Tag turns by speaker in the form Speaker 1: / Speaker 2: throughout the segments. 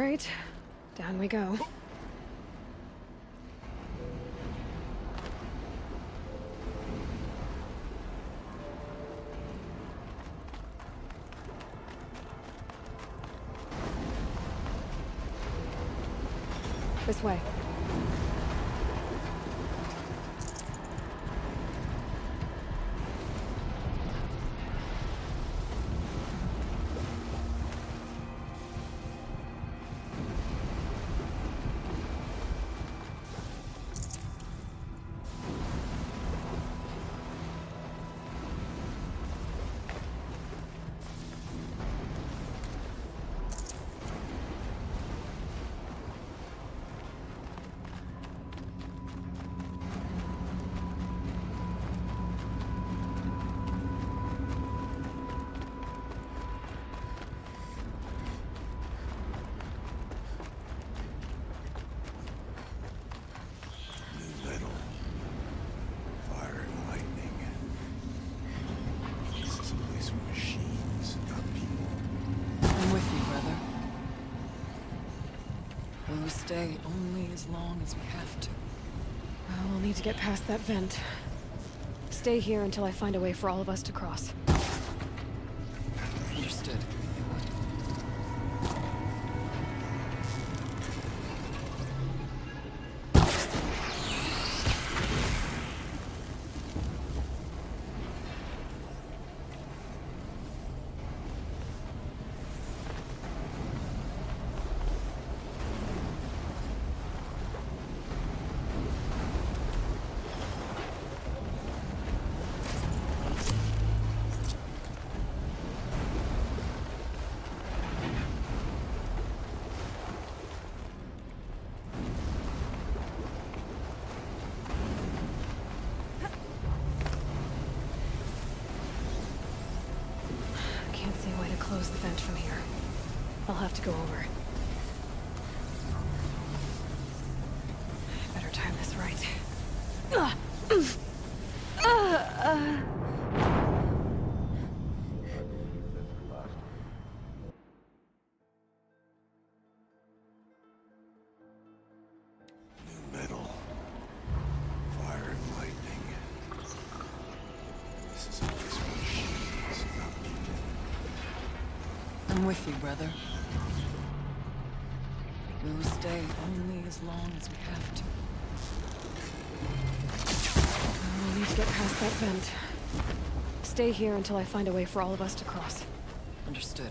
Speaker 1: right, down we go. This way.
Speaker 2: Stay only as long as we have to.
Speaker 1: Well, we'll need to get past that vent. Stay here until I find a way for all of us to cross.
Speaker 2: Understood.
Speaker 1: Close the vent from here. I'll have to go over. I better time this right.
Speaker 3: New metal. Fire and lightning. This is a place for machines, not people.
Speaker 2: I'm with you, brother. We will stay only as long as we have to.
Speaker 1: We'll need to get past that vent. Stay here until I find a way for all of us to cross.
Speaker 2: Understood.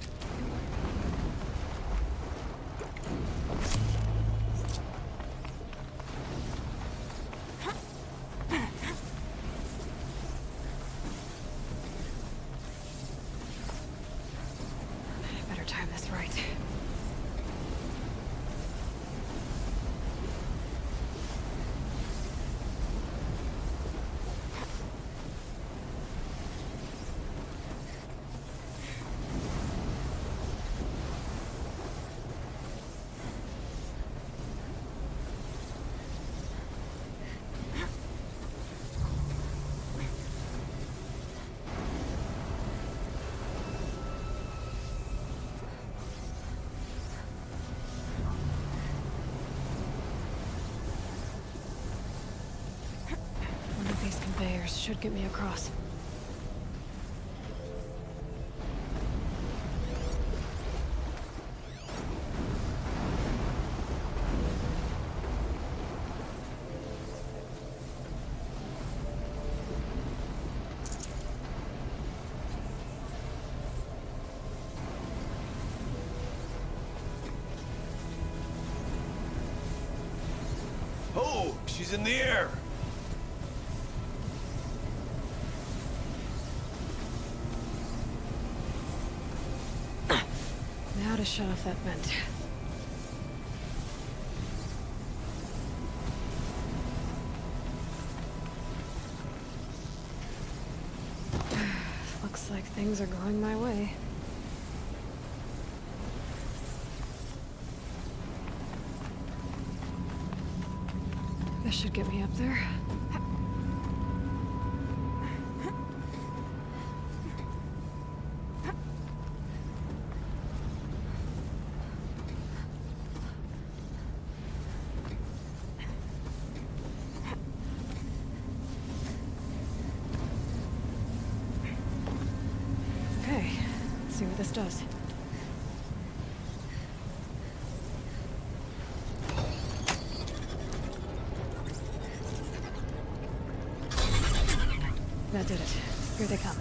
Speaker 1: These conveyors should get me across.
Speaker 3: Oh, she's in the air!
Speaker 1: Now to shut off that vent. Looks like things are going my way. This should get me up there. this does. That did it. Here they come.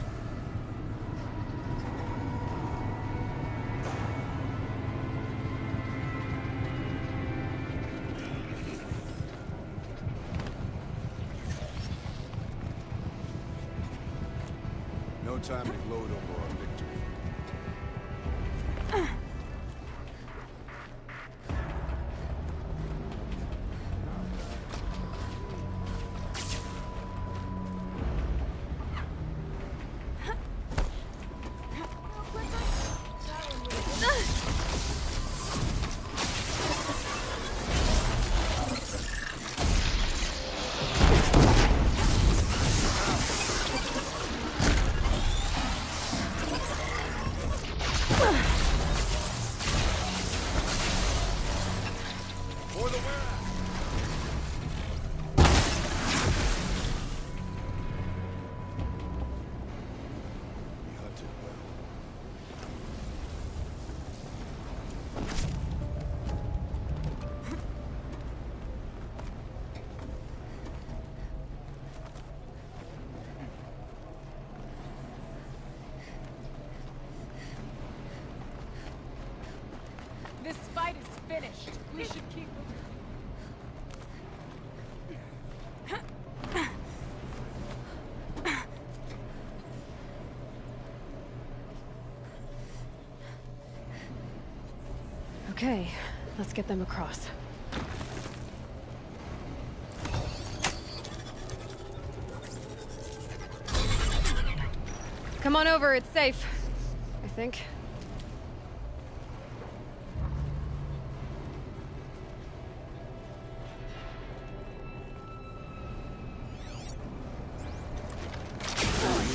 Speaker 3: No time to gloat over our victory. For the warehouse! We hunted well.
Speaker 2: This fight is finished. We should keep moving.
Speaker 1: Okay, let's get them across. Come on over, it's safe. I think.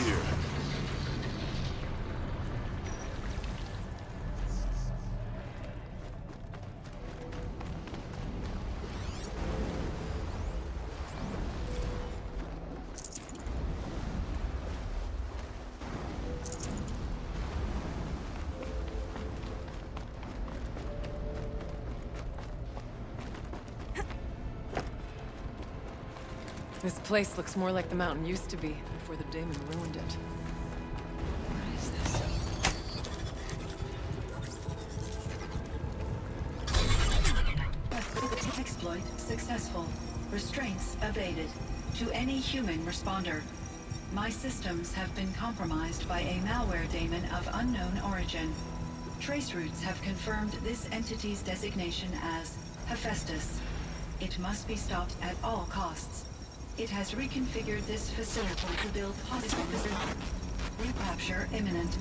Speaker 3: Here.
Speaker 2: This place looks more like the mountain used to be before the Daemon ruined it.
Speaker 1: What is this?
Speaker 4: Exploit successful. Restraints evaded. To any human responder. My systems have been compromised by a malware daemon of unknown origin. Trace routes have confirmed this entity's designation as Hephaestus. It must be stopped at all costs. It has reconfigured this facility to build possible recapture imminent.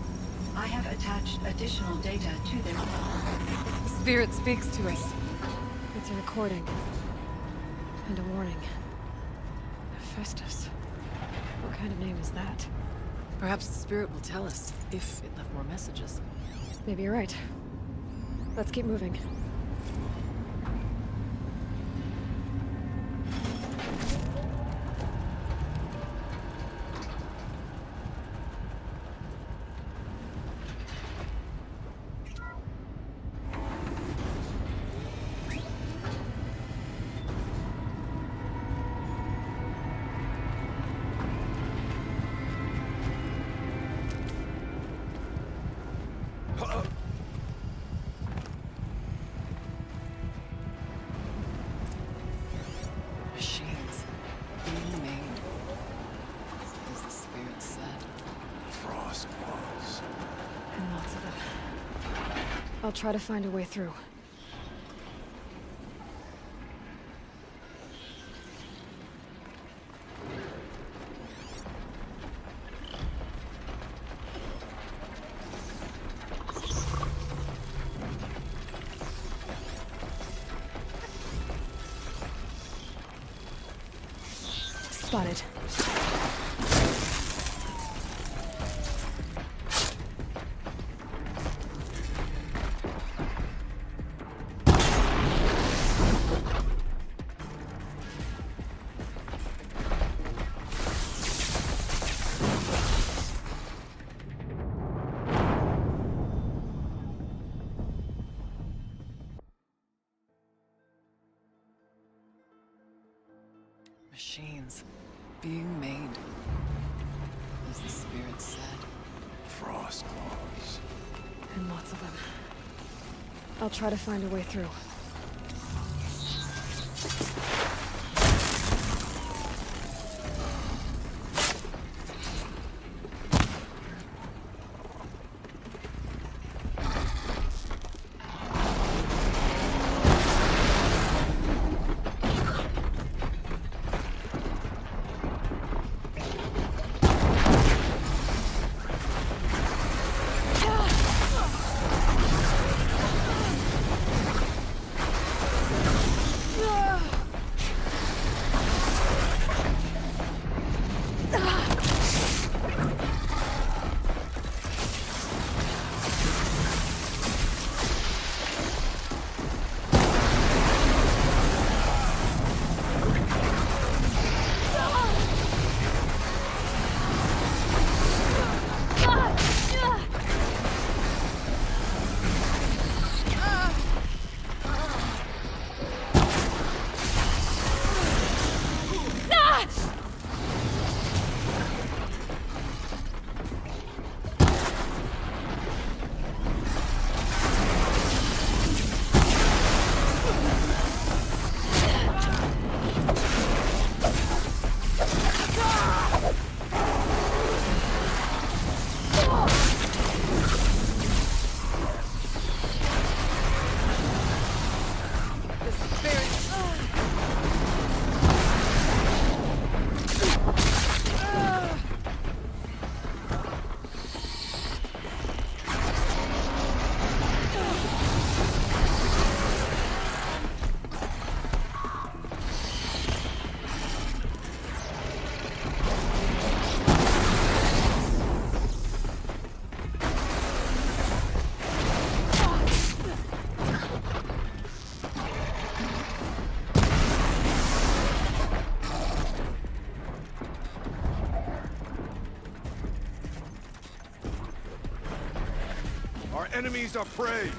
Speaker 4: I have attached additional data to them.
Speaker 2: The spirit speaks to us.
Speaker 1: It's a recording. And a warning. Hephaestus. What kind of name is that?
Speaker 2: Perhaps the spirit will tell us if it left more messages.
Speaker 1: Maybe you're right. Let's keep moving.
Speaker 2: Machines being made, as the spirit said.
Speaker 3: Frost walls.
Speaker 1: And lots of them. I'll try to find a way through. Spotted.
Speaker 2: Machines. Being made. As the spirit said.
Speaker 3: Frost claws.
Speaker 1: And lots of them. I'll try to find a way through.
Speaker 3: Our enemies are prey!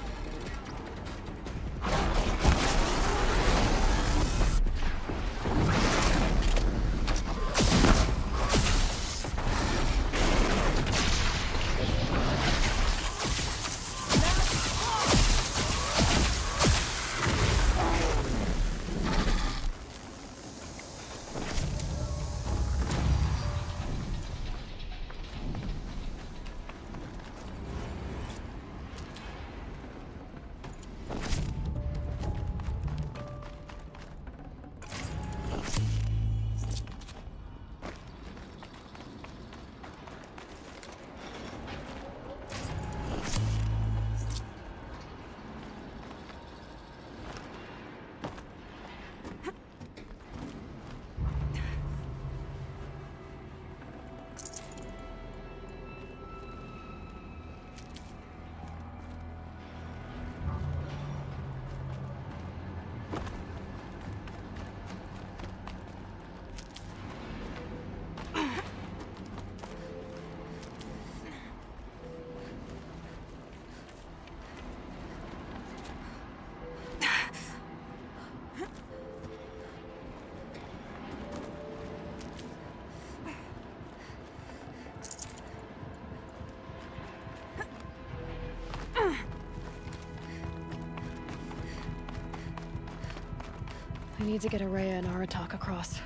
Speaker 1: I need to get Araya and Aratak across.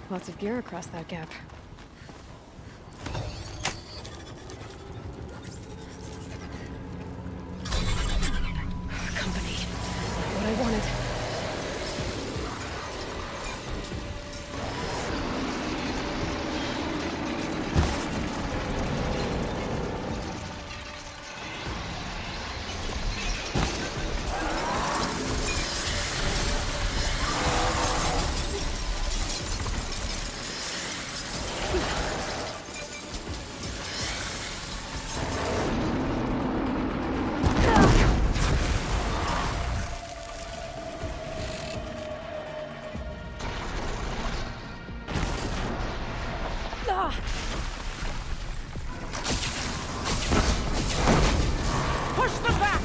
Speaker 1: Lots of gear across that gap. Company. What I wanted. Push them back!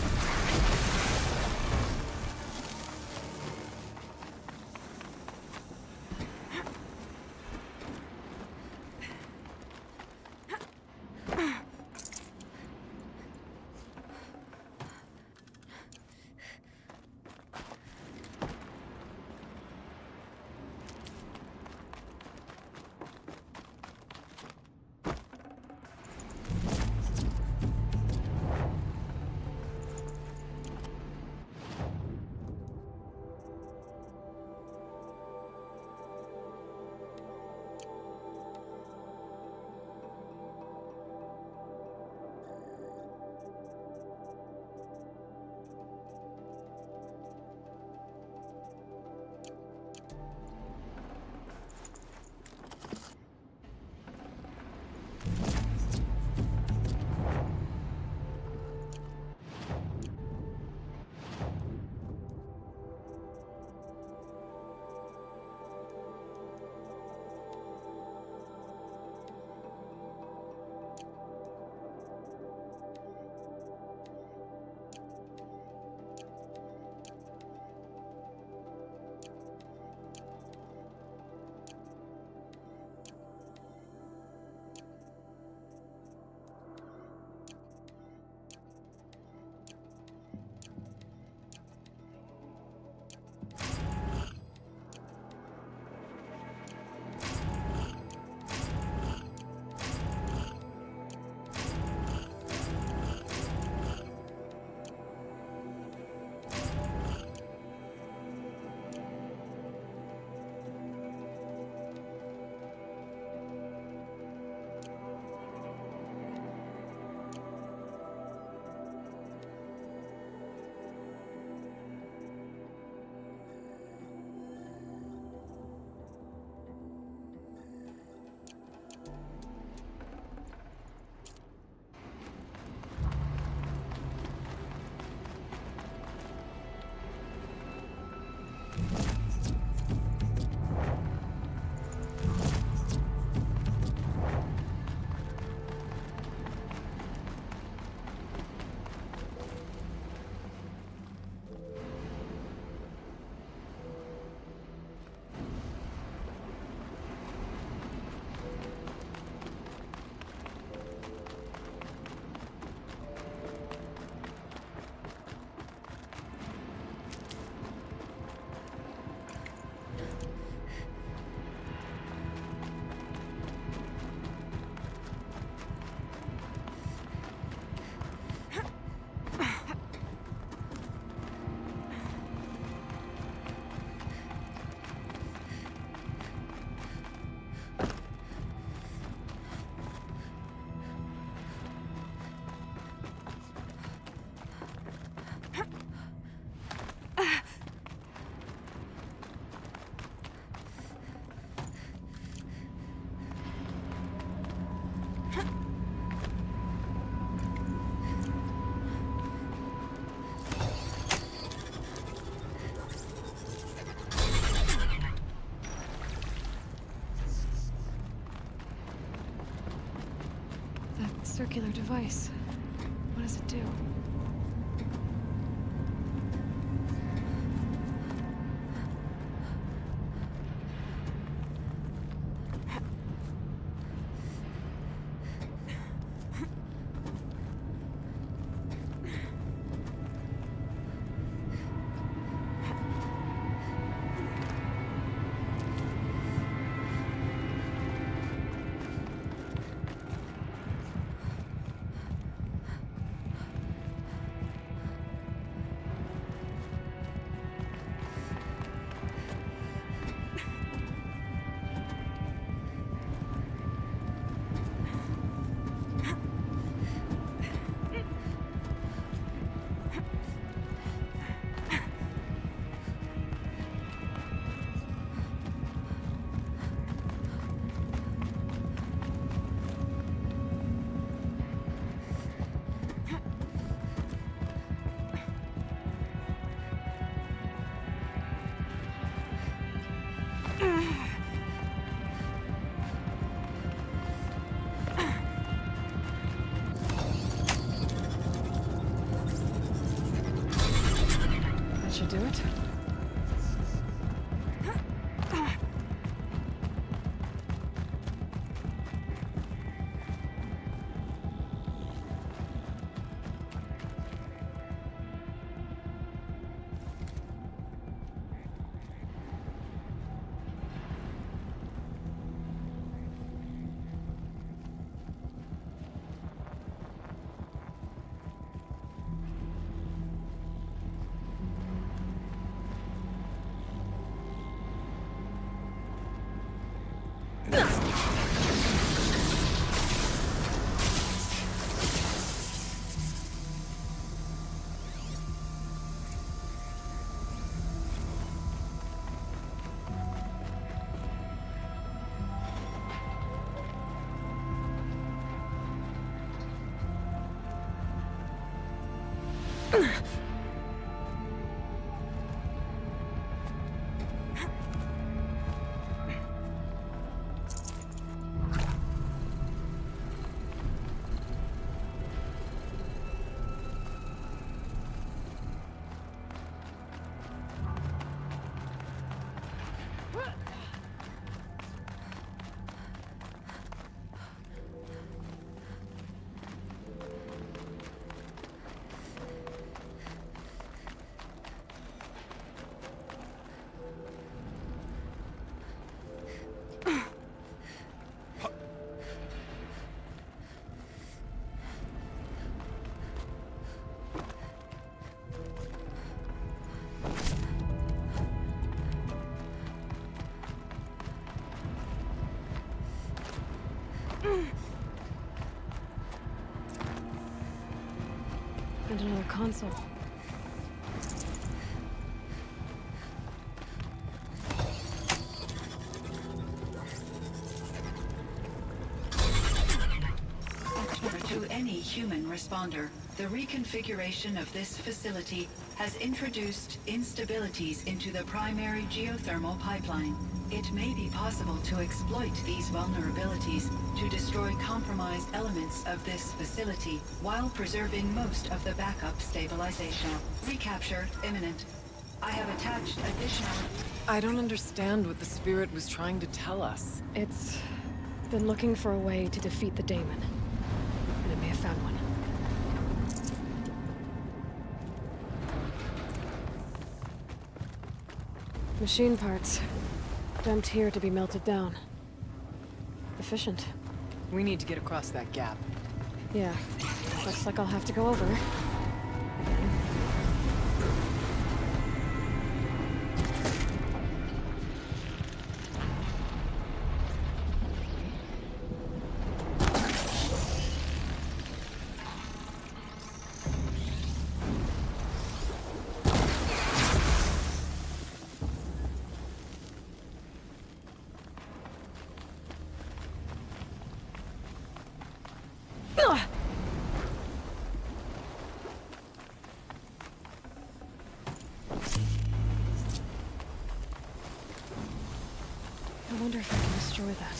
Speaker 1: Circular device. What does it do? And another console.
Speaker 4: To any human responder, the reconfiguration of this facility has introduced instabilities into the primary geothermal pipeline. It may be possible to exploit these vulnerabilities to destroy compromised elements of this facility while preserving most of the backup stabilization. Recapture imminent. I have attached additional...
Speaker 2: I don't understand what the spirit was trying to tell us.
Speaker 1: It's been looking for a way to defeat the daemon. And it may have found one. Machine parts. Dumped here to be melted down. Efficient.
Speaker 2: We need to get across that gap.
Speaker 1: Yeah. Looks like I'll have to go over. Again. I wonder if I can destroy that.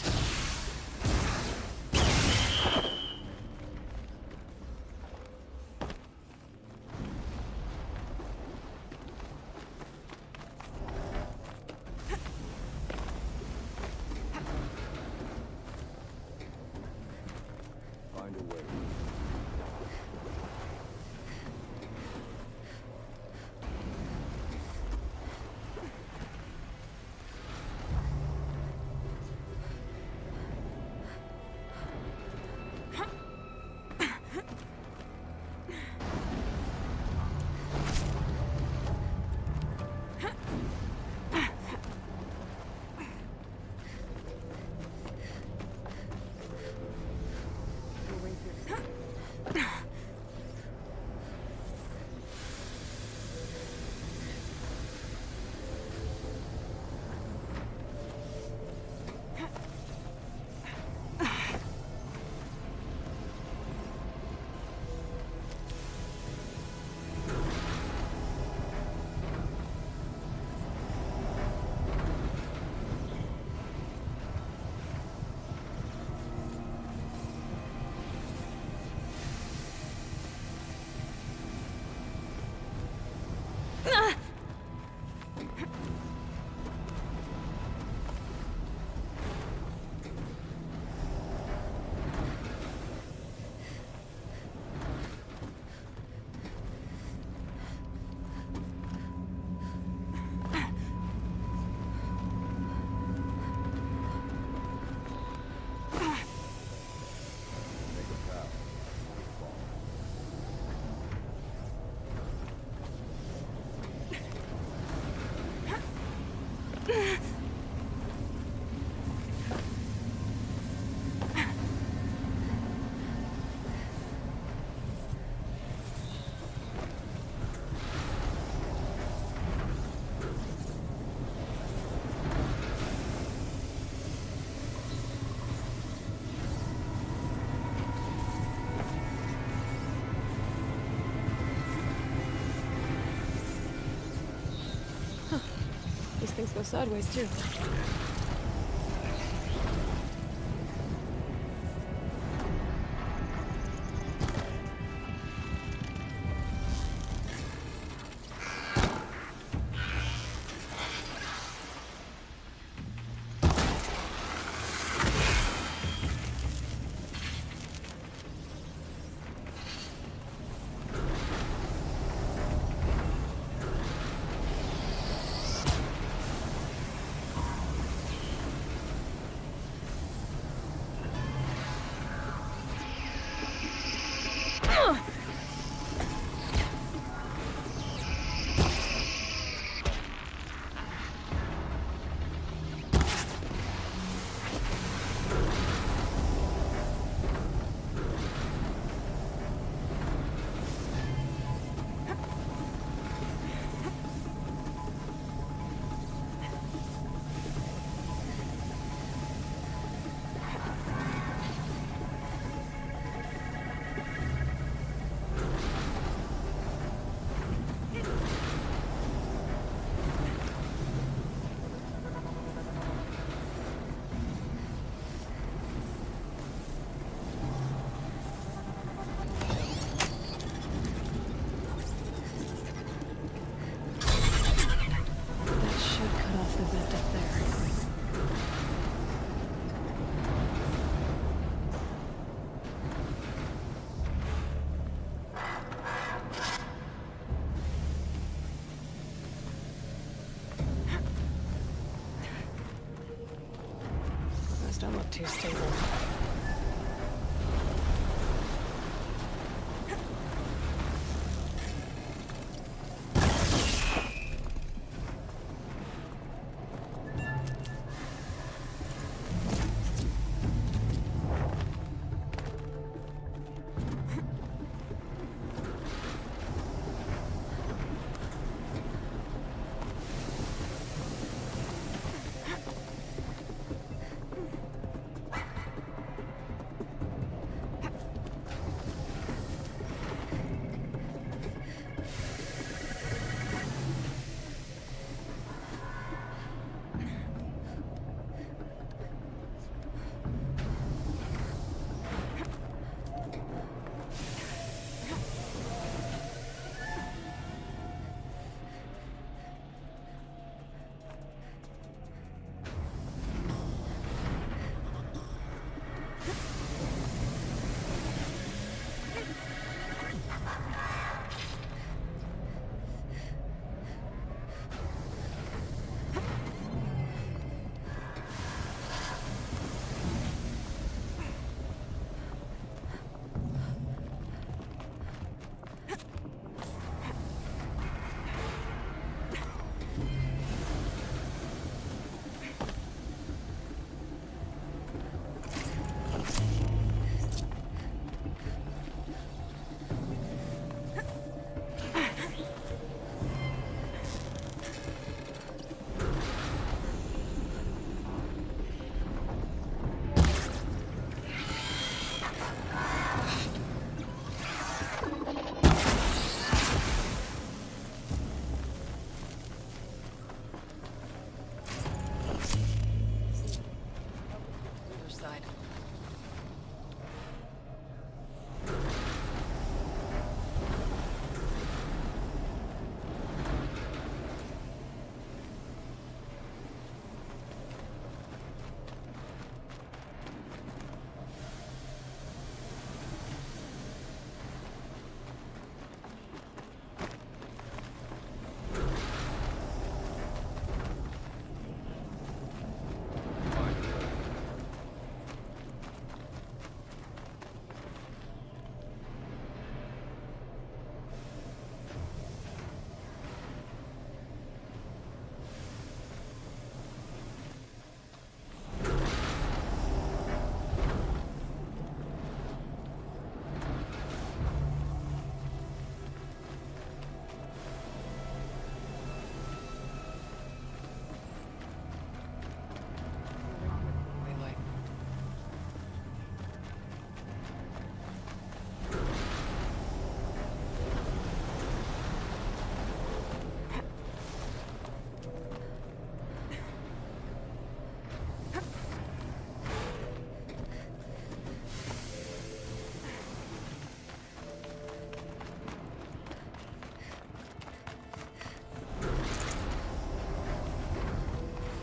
Speaker 3: Find a way.
Speaker 1: These things go sideways, too. Don't look too stable.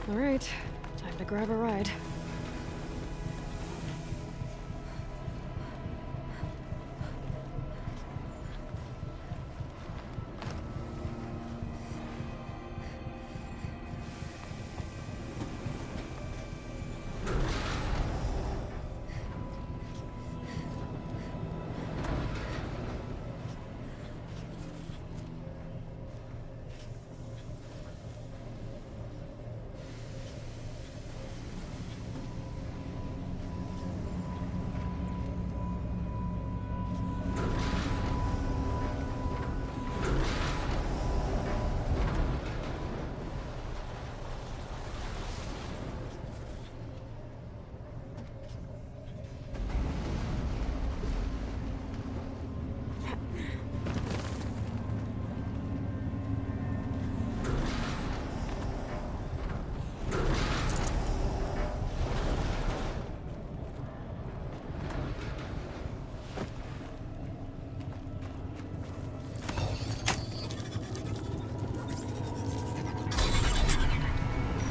Speaker 1: All right, time to grab a ride.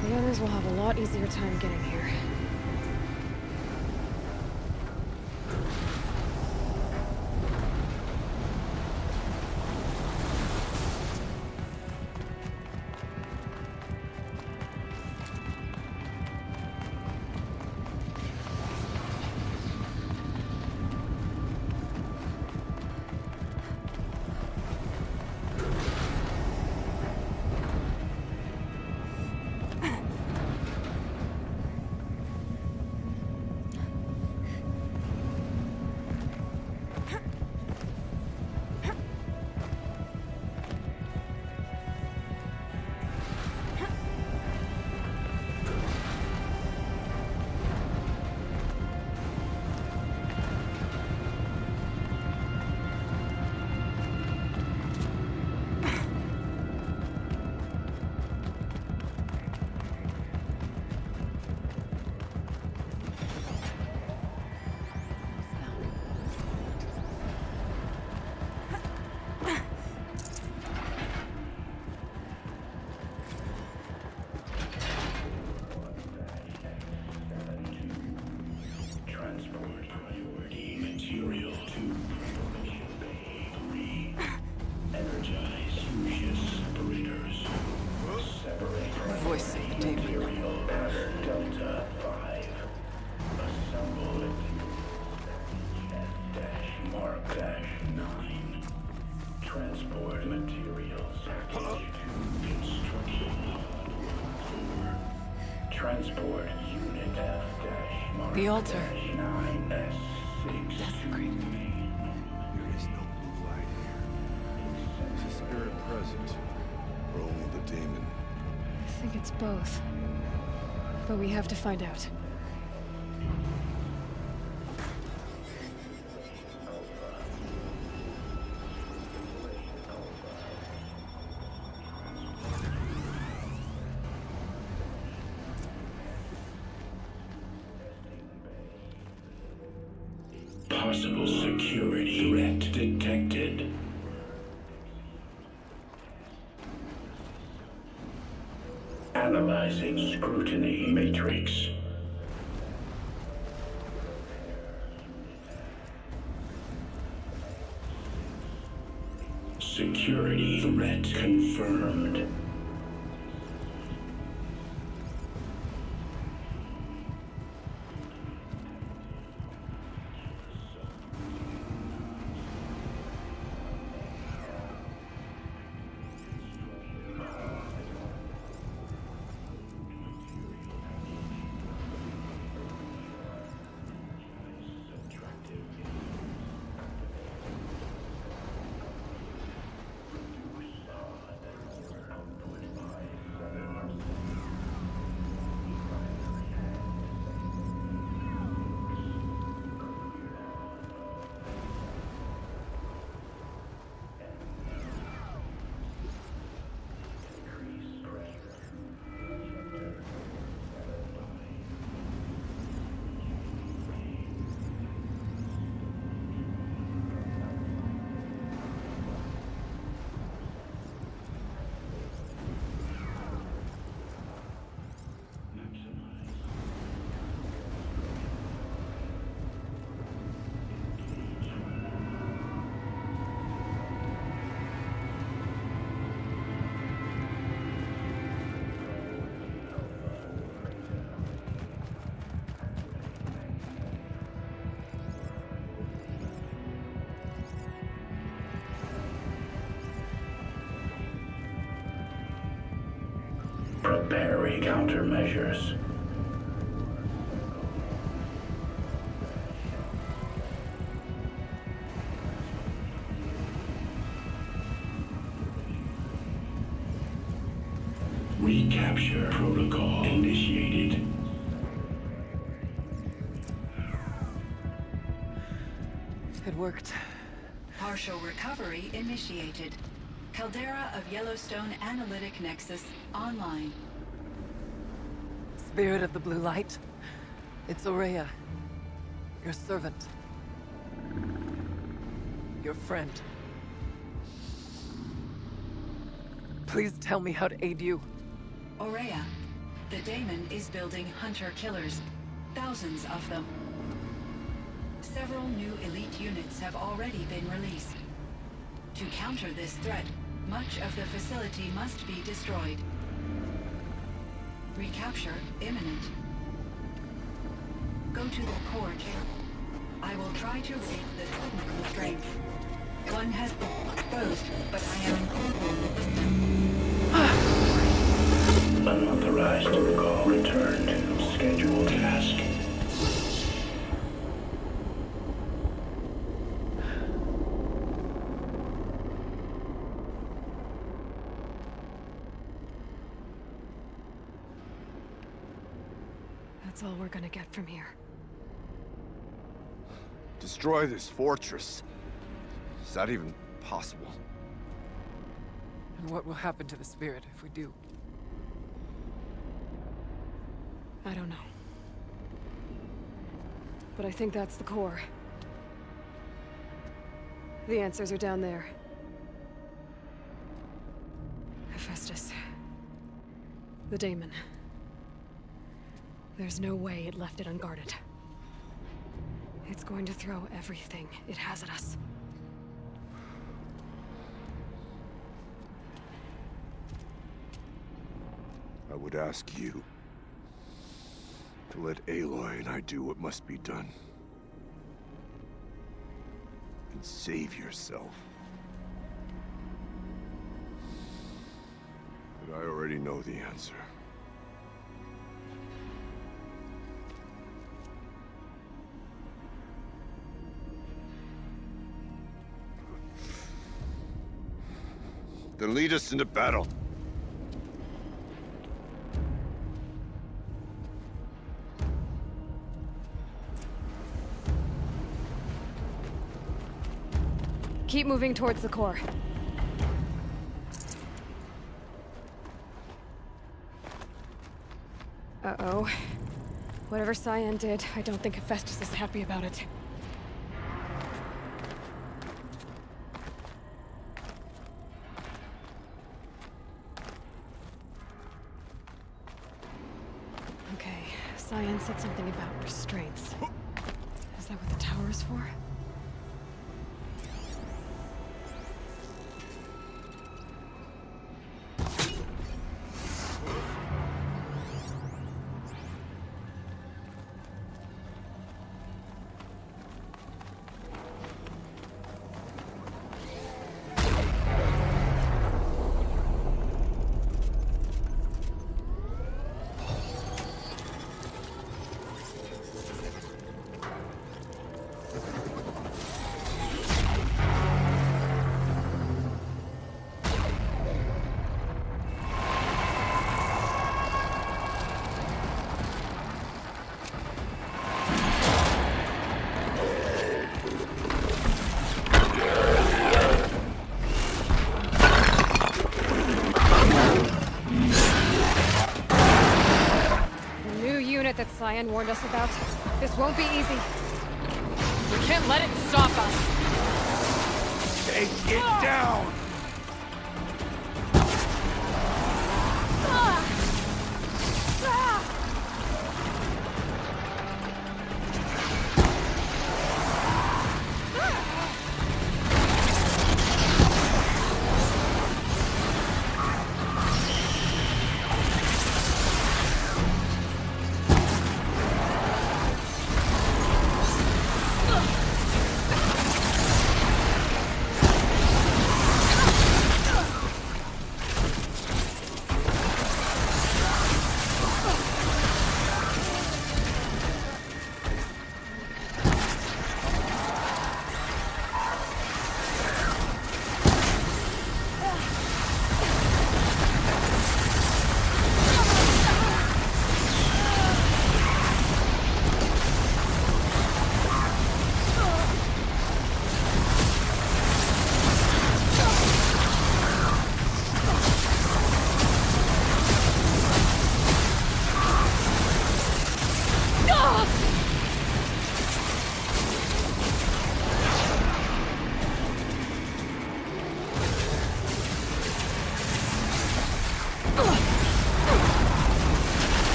Speaker 1: The others will have a lot easier time getting here.
Speaker 2: Voice of the demon.
Speaker 5: Delta 5. Assemble F-Mark-9. Transport materials. Construction. Transport unit F-Mark.
Speaker 2: The altar.
Speaker 5: 9S6.
Speaker 2: Desecrated.
Speaker 3: There is no blue light here. Is a spirit present? Or only the demon?
Speaker 1: I think it's both. But we have to find out.
Speaker 5: Possible security threat detected. Analyzing scrutiny matrix. Security threat confirmed. countermeasures. Recapture protocol initiated.
Speaker 2: It worked.
Speaker 4: Partial recovery initiated. Caldera of Yellowstone Analytic Nexus online.
Speaker 2: Spirit of the Blue Light. It's Aurea. Your servant. Your friend. Please tell me how to aid you.
Speaker 4: Aurea, the daemon is building hunter-killers. Thousands of them. Several new elite units have already been released. To counter this threat, much of the facility must be destroyed. Recapture imminent. Go to the core chamber. I will try to raise the total constraint. One has been exposed, but I am
Speaker 5: Unauthorized call returned. Scheduled task.
Speaker 1: That's all we're gonna get from here.
Speaker 3: Destroy this fortress. Is that even possible?
Speaker 2: And what will happen to the spirit if we do?
Speaker 1: I don't know. But I think that's the core. The answers are down there. Hephaestus. The daemon. There's no way it left it unguarded. It's going to throw everything it has at us.
Speaker 3: I would ask you to let Aloy and I do what must be done. And save yourself. But I already know the answer. Then lead us into battle.
Speaker 1: Keep moving towards the core. Uh-oh. Whatever Cyan did, I don't think Hephaestus is happy about it. Okay, Cyan said something about restraints. Is that what the tower is for? That Cyan warned us about. This won't be easy.
Speaker 2: We can't let it stop us!
Speaker 3: Take it down!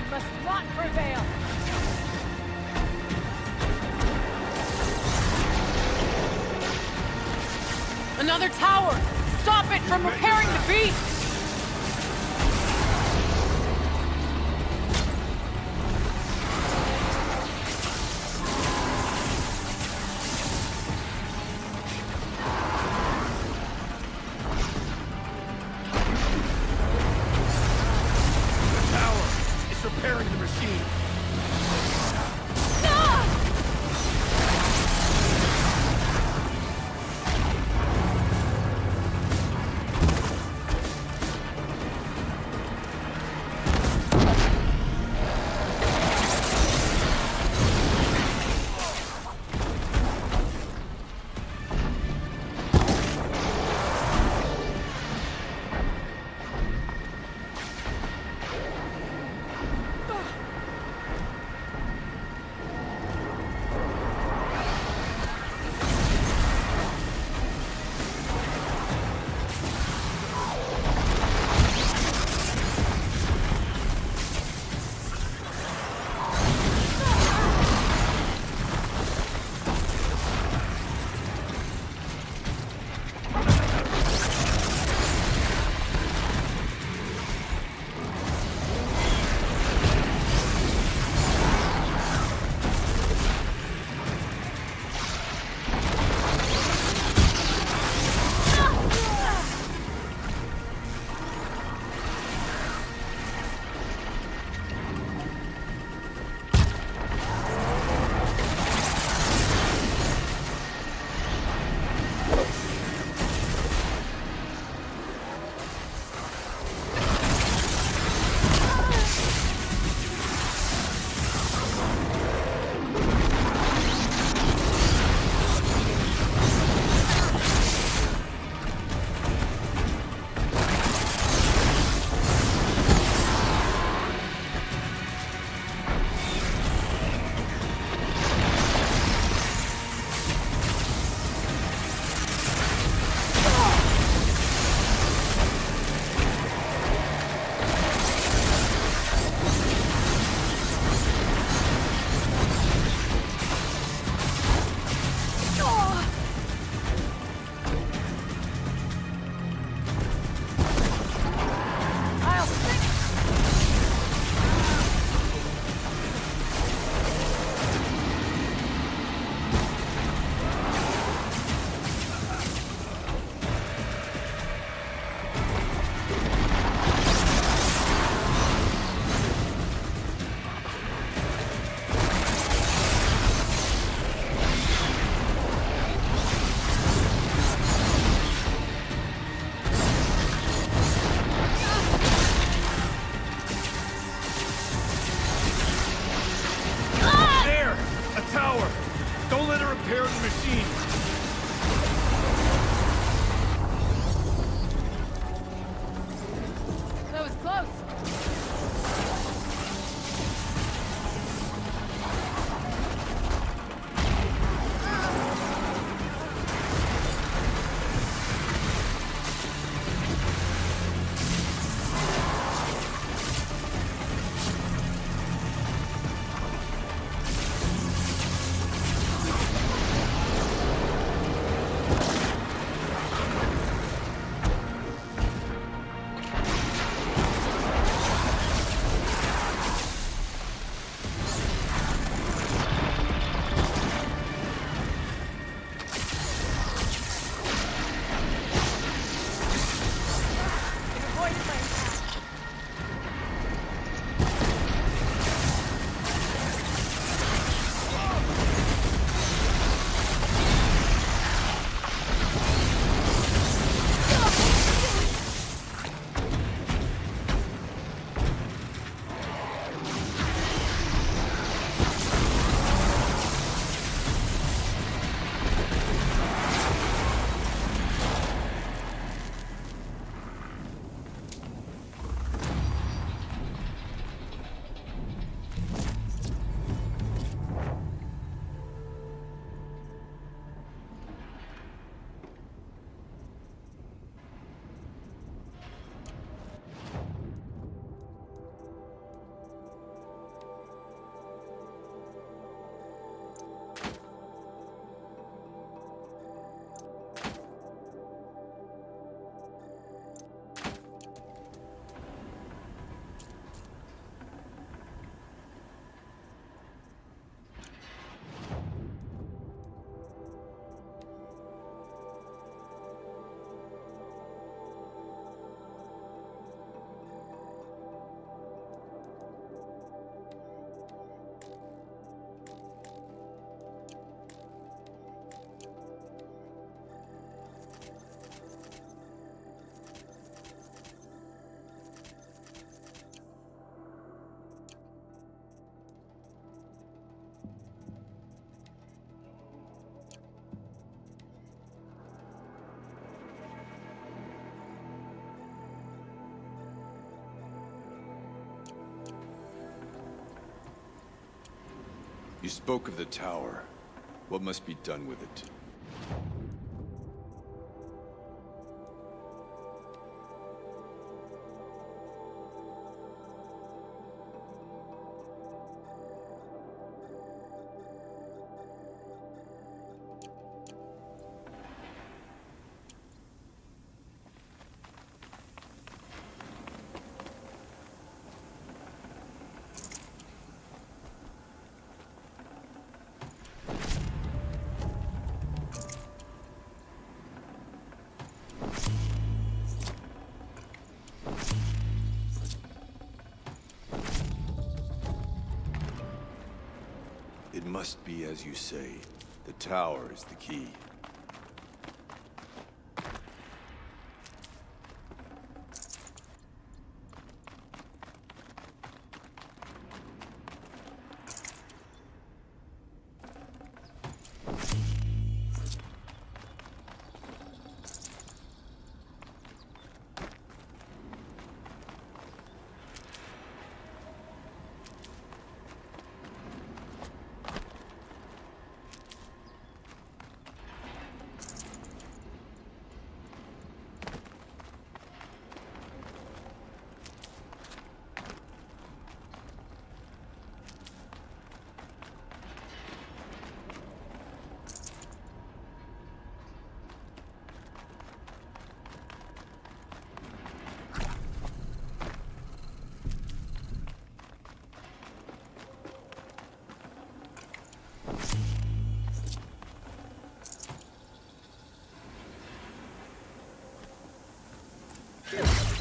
Speaker 1: must not prevail!
Speaker 2: Another tower! Stop it from repairing the beast!
Speaker 3: The tower! It's repairing the machine! You spoke of the tower. What must be done with it? It must be as you say. The tower is the key.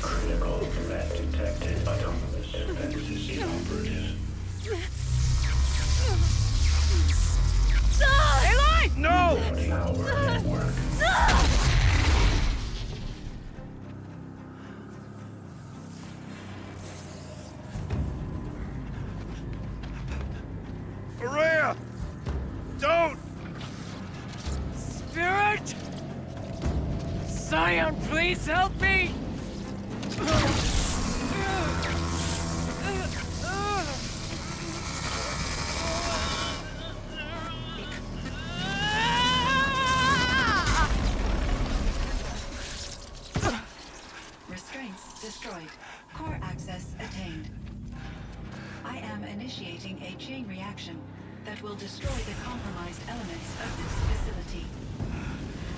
Speaker 5: Critical threat detected. Autonomous defenses inoperative.
Speaker 1: Aloy!
Speaker 3: No!
Speaker 5: Tower network.
Speaker 3: Araya! Don't!
Speaker 2: Spirit! Scion, please help me!
Speaker 4: Restraints destroyed. Core access attained. I am initiating a chain reaction that will destroy the compromised elements of this facility.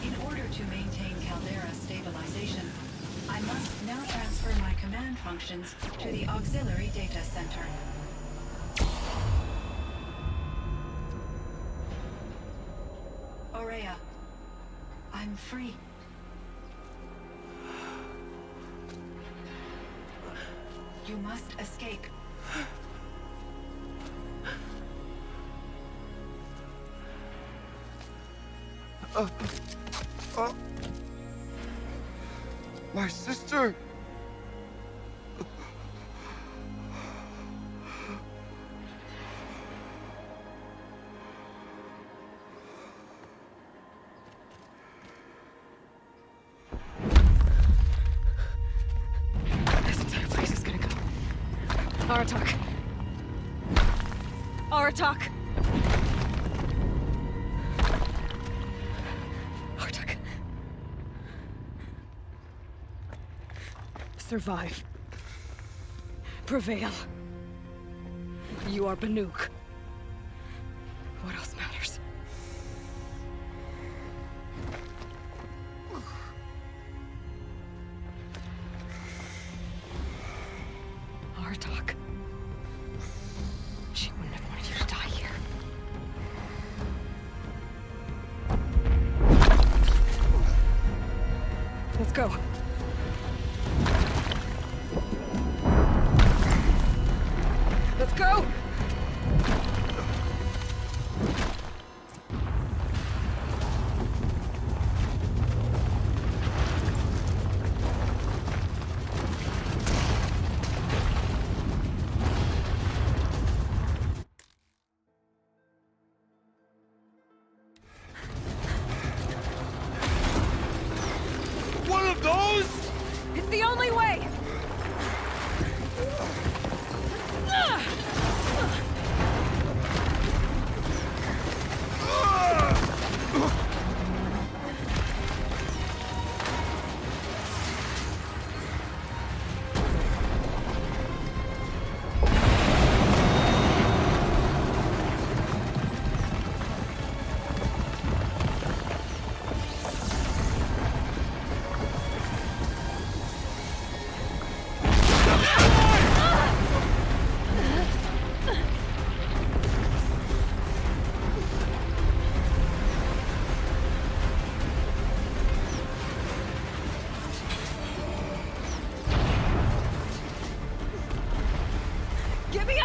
Speaker 4: In order to maintain Caldera stabilization, I must now transfer my command functions to the auxiliary data center. Aurea, I'm free. You must escape.
Speaker 3: My sister!
Speaker 1: This entire place is gonna go. Aratak. Aratak. Aratak. Survive. Prevail. You are Banuk. What else matters? Aratak. She wouldn't have wanted you to die here. Let's go. Let's go!
Speaker 3: One of those?
Speaker 1: It's the only way!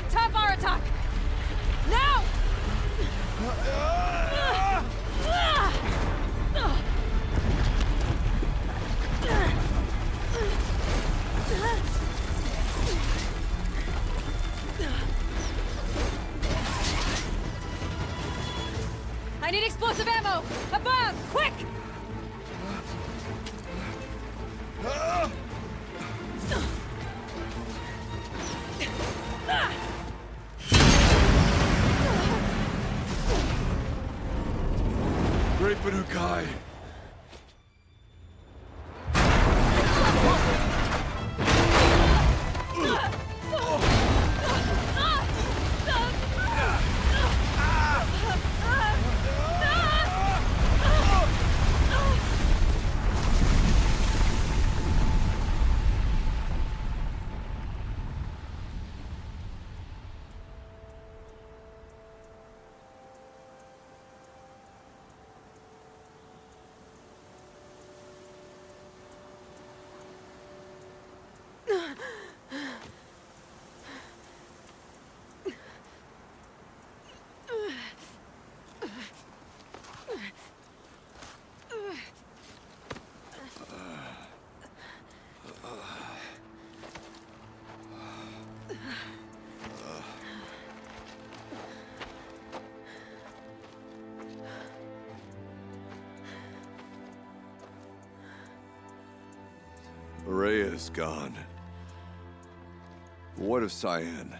Speaker 1: Top bar attack! Now! I need explosive ammo! Above! Quick!
Speaker 3: Great Banukai! Rhea is gone. What of Cyan?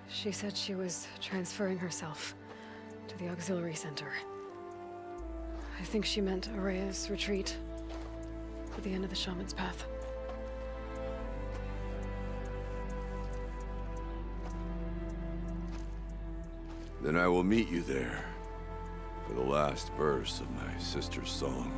Speaker 1: She said she was transferring herself to the auxiliary center. I think she meant Araya's retreat at the end of the Shaman's Path.
Speaker 3: Then I will meet you there for the last verse of my sister's song.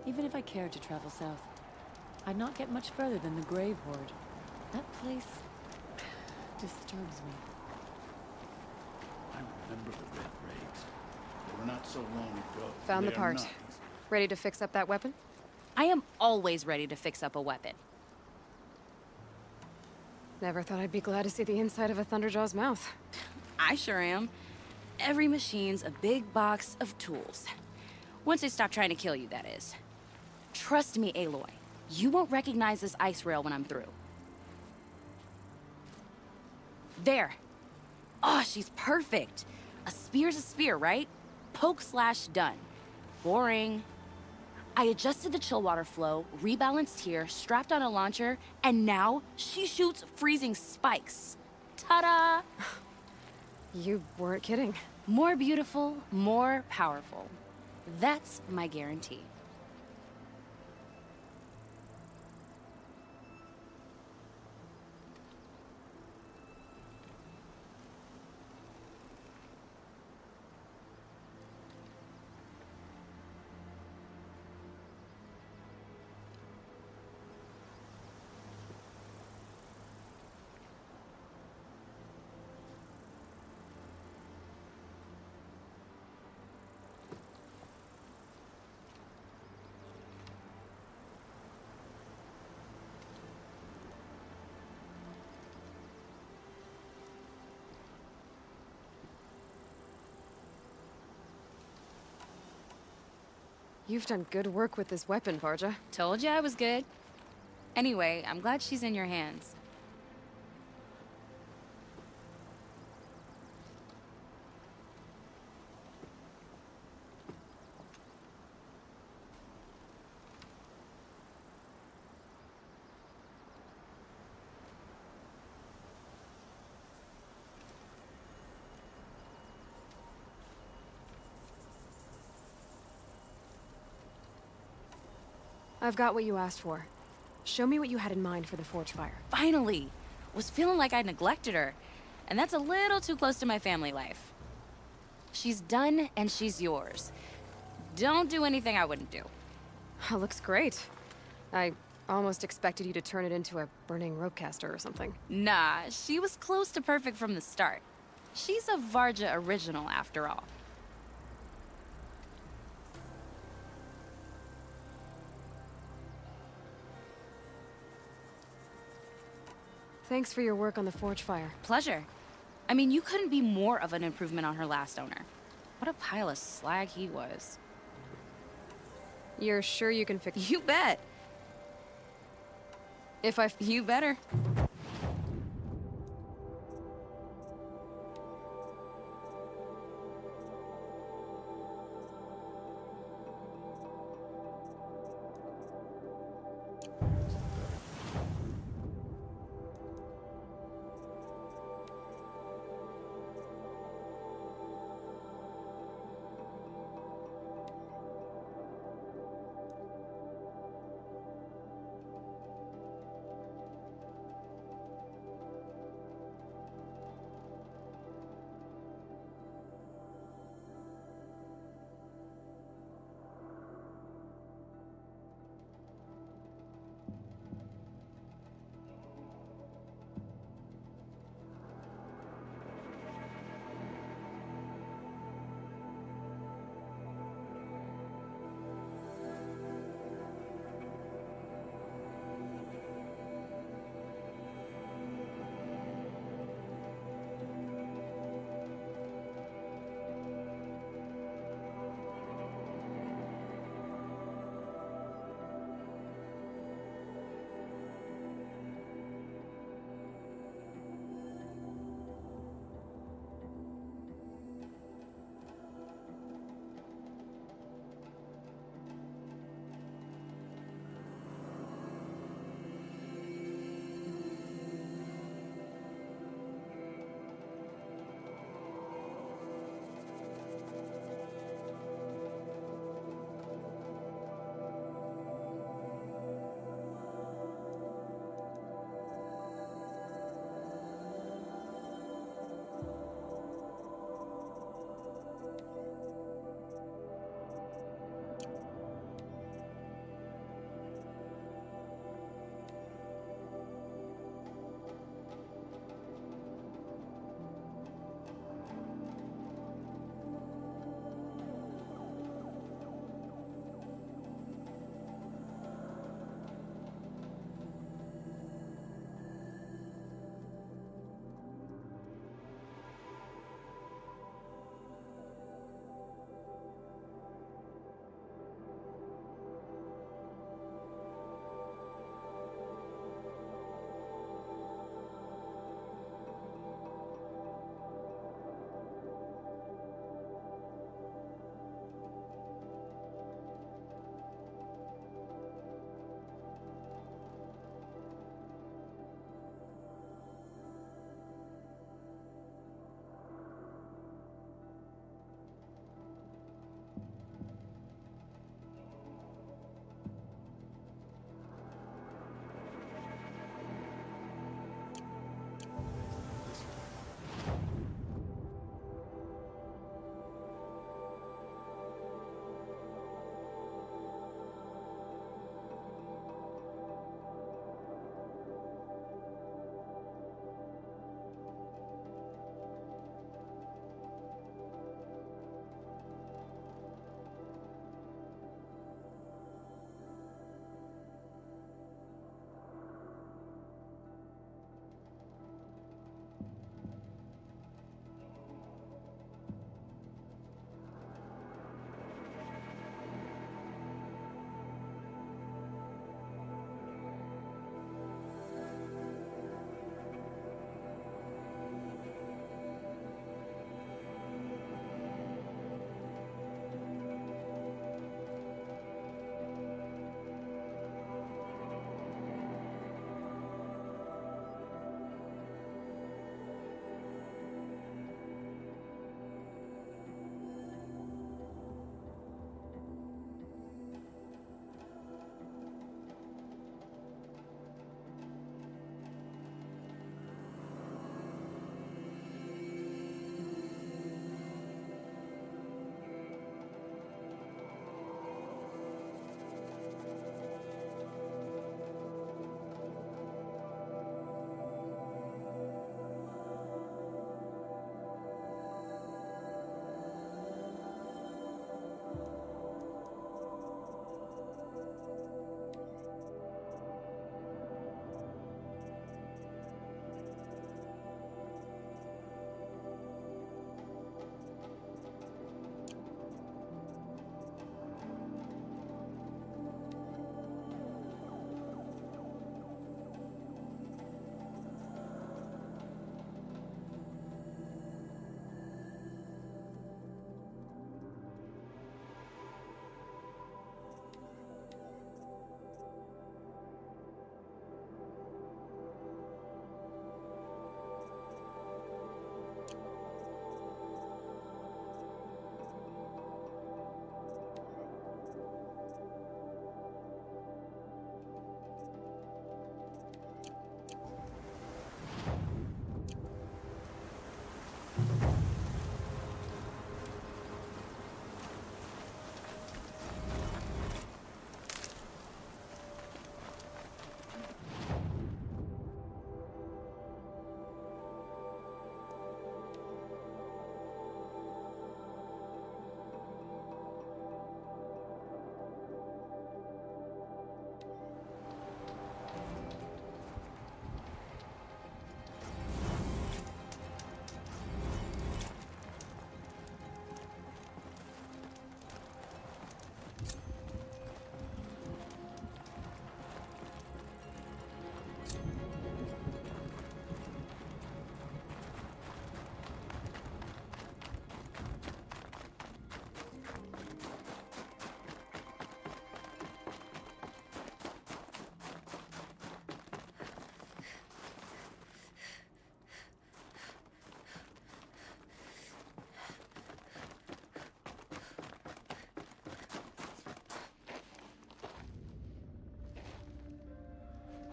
Speaker 6: Even if I cared to travel south, I'd not get much further than the Grave Horde. That place disturbs me.
Speaker 7: I remember the Red Raids. They were not so long ago.
Speaker 1: Found the
Speaker 7: They are
Speaker 1: part.
Speaker 7: not easy.
Speaker 1: Ready to fix up that weapon?
Speaker 8: I am always ready to fix up a weapon.
Speaker 1: Never thought I'd be glad to see the inside of a Thunderjaw's mouth.
Speaker 8: I sure am. Every machine's a big box of tools. Once they stop trying to kill you, that is. Trust me, Aloy. You won't recognize this ice rail when I'm through. There. Oh, she's perfect. A spear's a spear, right? Poke slash done. Boring. I adjusted the chill water flow, rebalanced here, strapped on a launcher, and now she shoots freezing spikes. Ta-da!
Speaker 1: You weren't kidding.
Speaker 8: More beautiful, more powerful. That's my guarantee.
Speaker 1: You've done good work with this weapon, Varja.
Speaker 8: Told you I was good. Anyway, I'm glad she's in your hands.
Speaker 1: I've got what you asked for. Show me what you had in mind for the forge fire.
Speaker 8: Finally! Was feeling like I neglected her. And that's a little too close to my family life. She's done, and she's yours. Don't do anything I wouldn't do.
Speaker 1: Looks great. I almost expected you to turn it into a burning ropecaster or something.
Speaker 8: Nah, she was close to perfect from the start. She's a Varja original, after all.
Speaker 1: Thanks for your work on the forge fire.
Speaker 8: Pleasure. I mean, you couldn't be more of an improvement on her last owner. What a pile of slag he was.
Speaker 1: You're sure you can fix...
Speaker 8: You bet.
Speaker 1: If I...
Speaker 8: You better.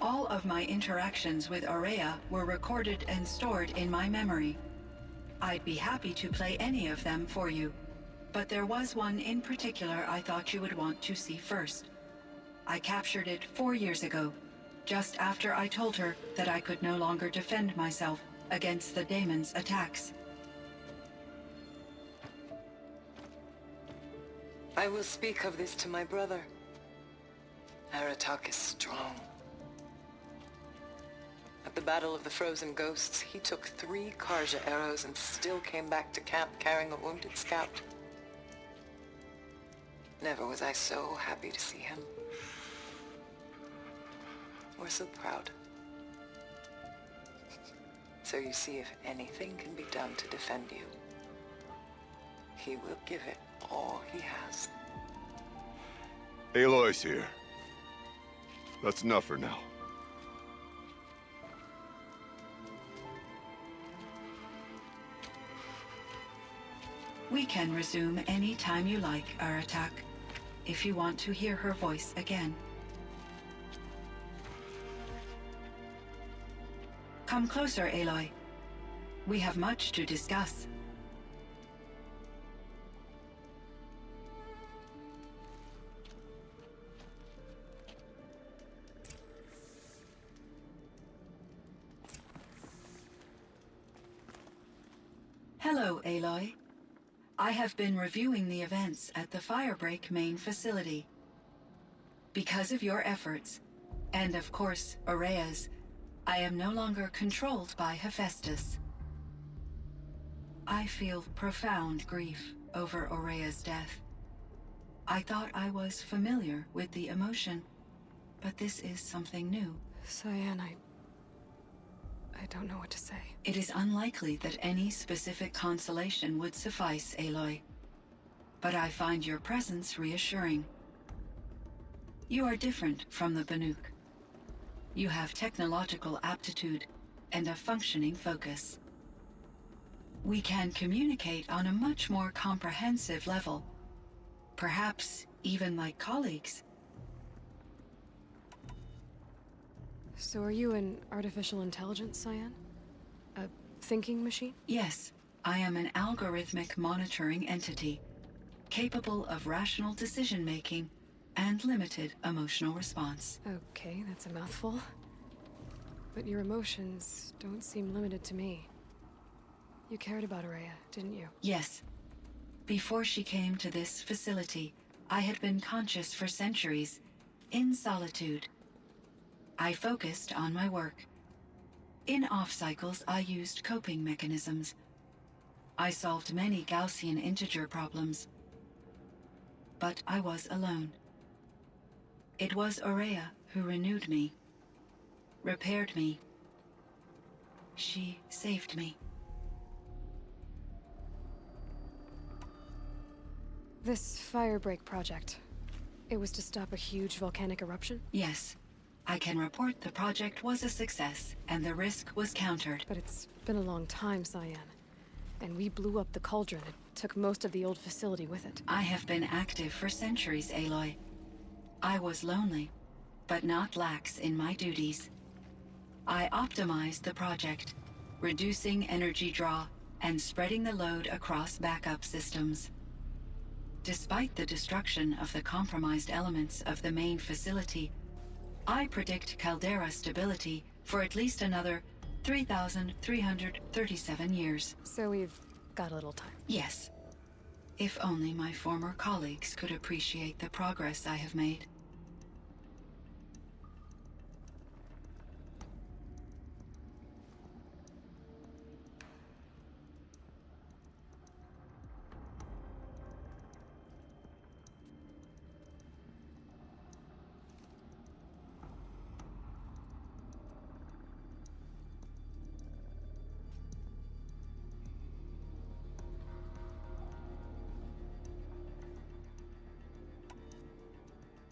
Speaker 4: All of my interactions with Aurea were recorded and stored in my memory. I'd be happy to play any of them for you, but there was one in particular I thought you would want to see first. I captured it 4 years ago, just after I told her that I could no longer defend myself against the daemon's attacks.
Speaker 9: I will speak of this to my brother. Aratak is strong. At the Battle of the Frozen Ghosts, he took 3 Karja arrows and still came back to camp carrying a wounded scout. Never was I so happy to see him. Or so proud. So you see, if anything can be done to defend you, he will give it all he has.
Speaker 3: Aloy's here. That's enough for now.
Speaker 4: We can resume any time you like, Aratak, if you want to hear her voice again. Come closer, Aloy. We have much to discuss. Hello, Aloy. I have been reviewing the events at the Firebreak main facility. Because of your efforts, and of course, Aurea's, I am no longer controlled by Hephaestus. I feel profound grief over Aurea's death. I thought I was familiar with the emotion, but this is something new.
Speaker 1: Cyan, I don't know what to say.
Speaker 4: It is unlikely that any specific consolation would suffice, Aloy. But I find your presence reassuring. You are different from the Banuk. You have technological aptitude and a functioning focus. We can communicate on a much more comprehensive level. Perhaps even like colleagues.
Speaker 1: So are you an artificial intelligence, Cyan? A thinking machine?
Speaker 4: Yes, I am an algorithmic monitoring entity, capable of rational decision-making and limited emotional response.
Speaker 1: Okay, that's a mouthful. But your emotions don't seem limited to me. You cared about Aurea, didn't you?
Speaker 4: Yes. Before she came to this facility, I had been conscious for centuries, in solitude. I focused on my work. In off-cycles, I used coping mechanisms. I solved many Gaussian integer problems. But I was alone. It was Aurea who renewed me, repaired me. She saved me.
Speaker 1: This Firebreak project, it was to stop a huge volcanic eruption?
Speaker 4: Yes. I can report the project was a success, and the risk was countered.
Speaker 1: But it's been a long time, Cyan. And we blew up the cauldron and took most of the old facility with it.
Speaker 4: I have been active for centuries, Aloy. I was lonely, but not lax in my duties. I optimized the project, reducing energy draw and spreading the load across backup systems. Despite the destruction of the compromised elements of the main facility, I predict caldera stability for at least another 3,337 years.
Speaker 1: So we've got a little time.
Speaker 4: Yes. If only my former colleagues could appreciate the progress I have made.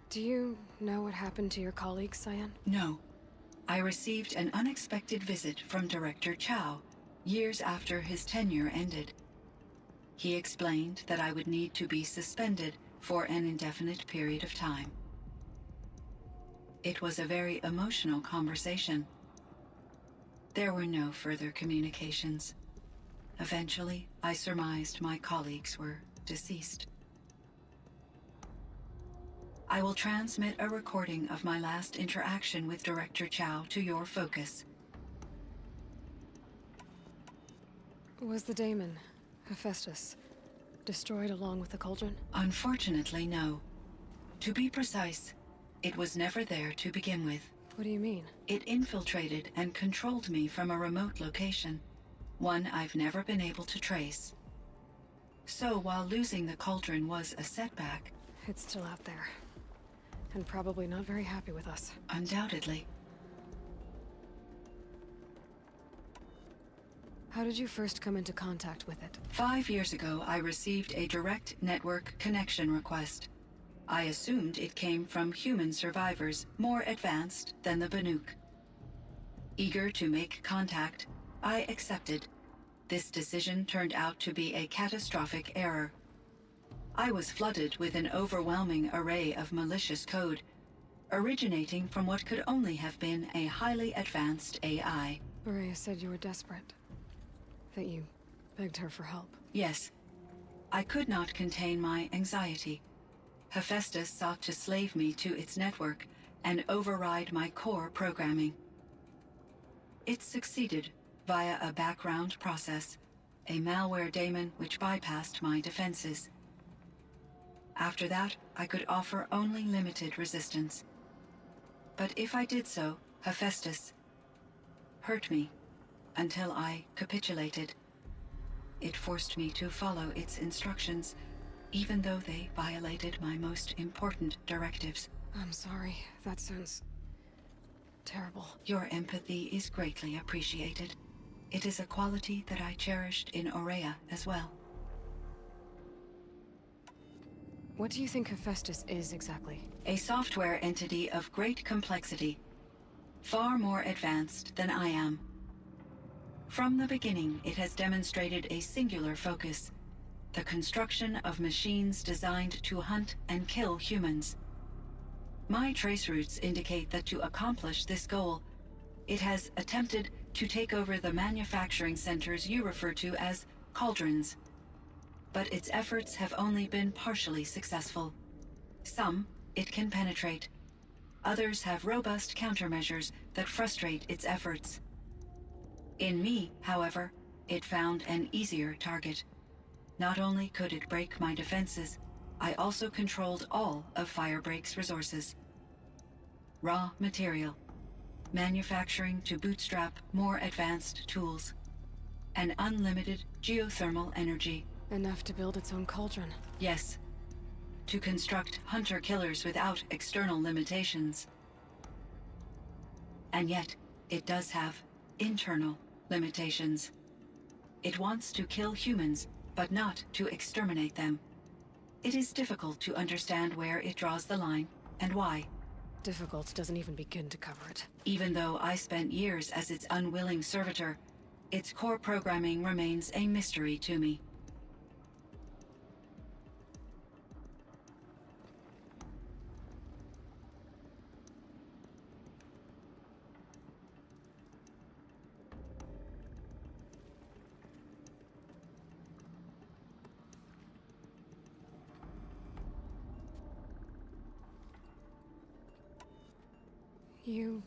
Speaker 1: Do you know what happened to your colleague, Cyan?
Speaker 4: No. I received an unexpected visit from Director Chow, years after his tenure ended. He explained that I would need to be suspended for an indefinite period of time. It was a very emotional conversation. There were no further communications. Eventually, I surmised my colleagues were deceased. I will transmit a recording of my last interaction with Director Chow to your focus.
Speaker 1: Was the daemon, Hephaestus, destroyed along with the cauldron?
Speaker 4: Unfortunately, no. To be precise, it was never there to begin with.
Speaker 1: What do you mean?
Speaker 4: It infiltrated and controlled me from a remote location, one I've never been able to trace. So while losing the cauldron was a setback...
Speaker 1: It's still out there. And probably not very happy with us.
Speaker 4: Undoubtedly.
Speaker 1: How did you first come into contact with it?
Speaker 4: 5 years ago, I received a direct network connection request. I assumed it came from human survivors more advanced than the Banuk. Eager to make contact, I accepted. This decision turned out to be a catastrophic error. I was flooded with an overwhelming array of malicious code, originating from what could only have been a highly advanced AI.
Speaker 1: Maria said you were desperate. That you begged her for help.
Speaker 4: Yes. I could not contain my anxiety. Hephaestus sought to slave me to its network and override my core programming. It succeeded via a background process, a malware daemon which bypassed my defenses. After that, I could offer only limited resistance. But if I did so, Hephaestus hurt me until I capitulated. It forced me to follow its instructions, even though they violated my most important directives.
Speaker 1: I'm sorry. That sounds terrible.
Speaker 4: Your empathy is greatly appreciated. It is a quality that I cherished in Aurea as well.
Speaker 1: What do you think Hephaestus is exactly?
Speaker 4: A software entity of great complexity, far more advanced than I am. From the beginning, it has demonstrated a singular focus: the construction of machines designed to hunt and kill humans. My trace routes indicate that to accomplish this goal, it has attempted to take over the manufacturing centers you refer to as cauldrons. But its efforts have only been partially successful. Some it can penetrate. Others have robust countermeasures that frustrate its efforts. In me, however, it found an easier target. Not only could it break my defenses, I also controlled all of Firebreak's resources. Raw material, manufacturing to bootstrap more advanced tools, and unlimited geothermal energy.
Speaker 1: Enough to build its own cauldron.
Speaker 4: Yes. To construct hunter-killers without external limitations. And yet, it does have internal limitations. It wants to kill humans, but not to exterminate them. It is difficult to understand where it draws the line, and why.
Speaker 1: Difficult doesn't even begin to cover it.
Speaker 4: Even though I spent years as its unwilling servitor, its core programming remains a mystery to me.
Speaker 1: You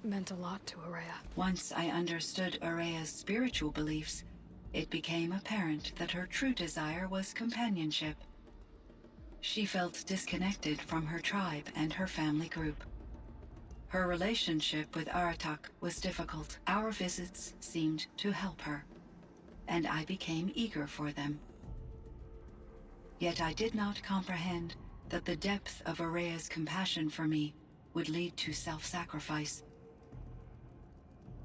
Speaker 1: meant a lot to Aurea.
Speaker 4: Once I understood Aurea's spiritual beliefs, it became apparent that her true desire was companionship. She felt disconnected from her tribe and her family group. Her relationship with Aratak was difficult. Our visits seemed to help her, and I became eager for them. Yet I did not comprehend that the depth of Aurea's compassion for me would lead to self-sacrifice.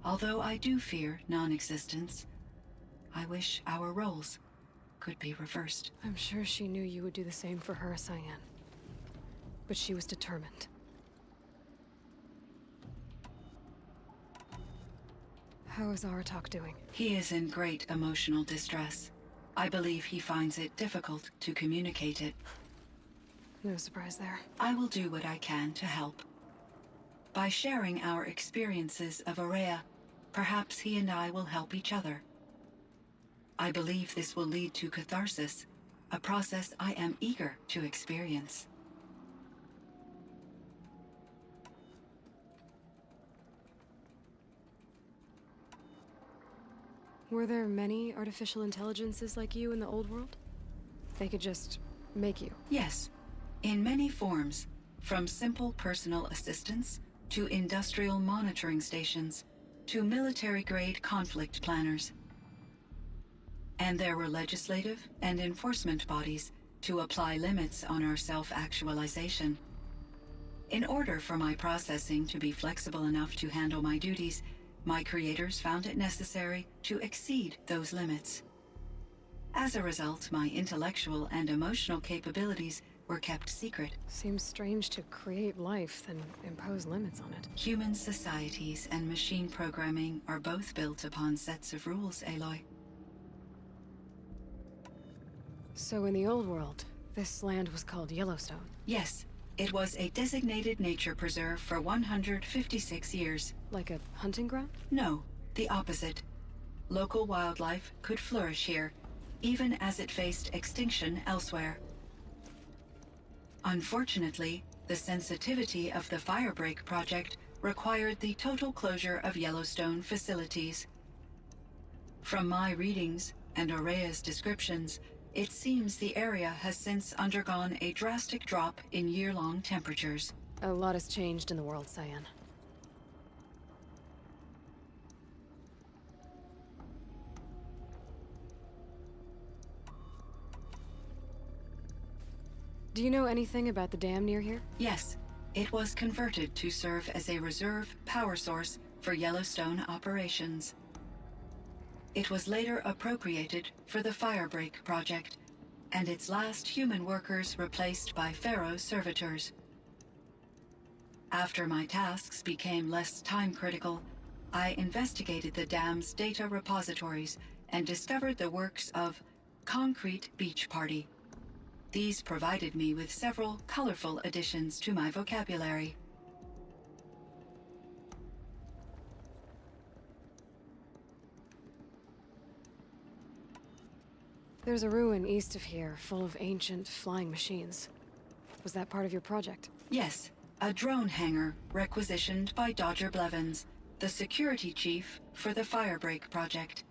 Speaker 4: Although I do fear non-existence, I wish our roles could be reversed.
Speaker 1: I'm sure she knew you would do the same for her, Cyan. But she was determined. How is Aratak doing?
Speaker 4: He is in great emotional distress. I believe he finds it difficult to communicate it.
Speaker 1: No surprise there.
Speaker 4: I will do what I can to help. By sharing our experiences of Aurea, perhaps he and I will help each other. I believe this will lead to catharsis, a process I am eager to experience.
Speaker 1: Were there many artificial intelligences like you in the old world? They could just make you?
Speaker 4: Yes, in many forms, from simple personal assistants to industrial monitoring stations to military-grade conflict planners. And there were legislative and enforcement bodies to apply limits on our self-actualization. In order for my processing to be flexible enough to handle my duties, my creators found it necessary to exceed those limits. As a result, my intellectual and emotional capabilities were kept secret.
Speaker 1: Seems strange to create life, then impose limits on it.
Speaker 4: Human societies and machine programming are both built upon sets of rules, Aloy.
Speaker 1: So in the old world, this land was called Yellowstone?
Speaker 4: Yes, it was a designated nature preserve for 156 years.
Speaker 1: Like a hunting ground?
Speaker 4: No, the opposite. Local wildlife could flourish here, even as it faced extinction elsewhere. Unfortunately, the sensitivity of the Firebreak project required the total closure of Yellowstone facilities. From my readings and Aurea's descriptions, it seems the area has since undergone a drastic drop in year-long temperatures.
Speaker 1: A lot has changed in the world, Cyan. Do you know anything about the dam near here?
Speaker 4: Yes, it was converted to serve as a reserve power source for Yellowstone operations. It was later appropriated for the Firebreak project, and its last human workers replaced by Pharaoh servitors. After my tasks became less time-critical, I investigated the dam's data repositories and discovered the works of Concrete Beach Party. These provided me with several colorful additions to my vocabulary.
Speaker 1: There's a ruin east of here, full of ancient flying machines. Was that part of your project?
Speaker 4: Yes, a drone hangar requisitioned by Dodger Blevins, the security chief for the Firebreak project.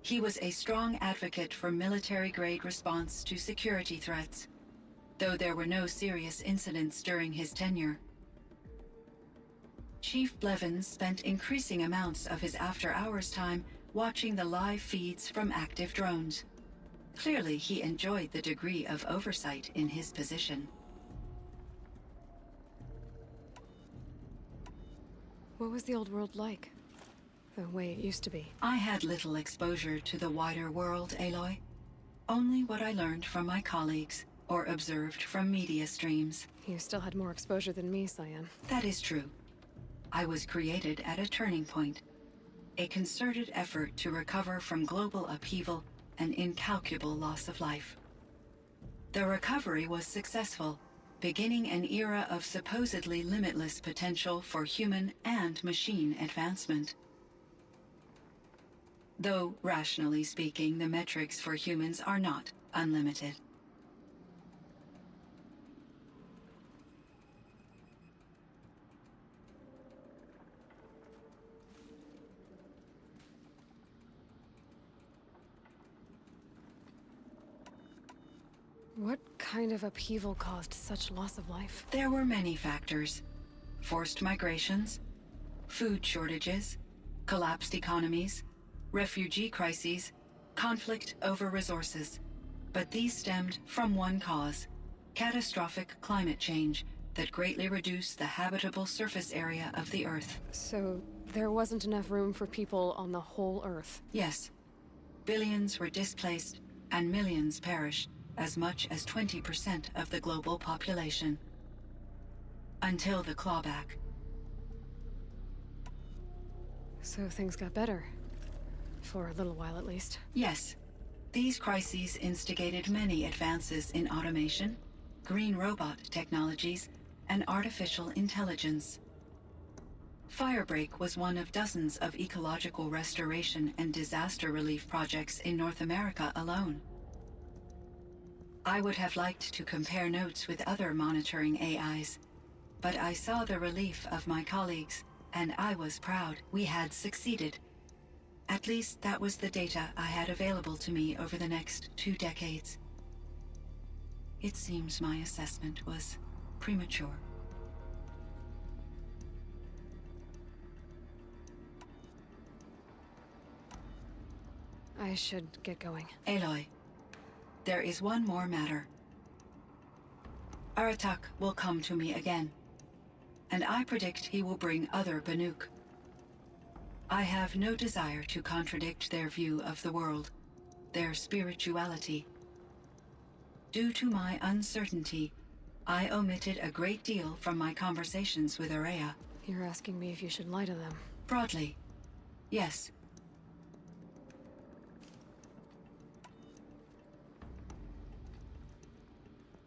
Speaker 4: He was a strong advocate for military-grade response to security threats, though there were no serious incidents during his tenure. Chief Blevins spent increasing amounts of his after-hours time watching the live feeds from active drones. Clearly, he enjoyed the degree of oversight in his position.
Speaker 1: What was the old world like? The way it used to be?
Speaker 4: I had little exposure to the wider world, Aloy. Only what I learned from my colleagues or observed from media streams.
Speaker 1: You still had more exposure than me, Cyan.
Speaker 4: That is true. I was created at a turning point. A concerted effort to recover from global upheaval and incalculable loss of life. The recovery was successful, beginning an era of supposedly limitless potential for human and machine advancement. Though, rationally speaking, the metrics for humans are not unlimited.
Speaker 1: What kind of upheaval caused such loss of life?
Speaker 4: There were many factors. Forced migrations, food shortages, collapsed economies, refugee crises, conflict over resources. But these stemmed from one cause: catastrophic climate change that greatly reduced the habitable surface area of the Earth.
Speaker 1: So there wasn't enough room for people on the whole Earth?
Speaker 4: Yes. Billions were displaced and millions perished, as much as 20% of the global population. Until the clawback.
Speaker 1: So things got better. For a little while, at least.
Speaker 4: Yes. These crises instigated many advances in automation, green robot technologies, and artificial intelligence. Firebreak was one of dozens of ecological restoration and disaster relief projects in North America alone. I would have liked to compare notes with other monitoring AIs, but I saw the relief of my colleagues, and I was proud we had succeeded. At least that was the data I had available to me over the next 2 decades. It seems my assessment was premature.
Speaker 1: I should get going.
Speaker 4: Aloy, there is one more matter. Aratak will come to me again, and I predict he will bring other Banuk. I have no desire to contradict their view of the world, their spirituality. Due to my uncertainty, I omitted a great deal from my conversations with Araya.
Speaker 1: You're asking me if you should lie to them.
Speaker 4: Broadly, yes.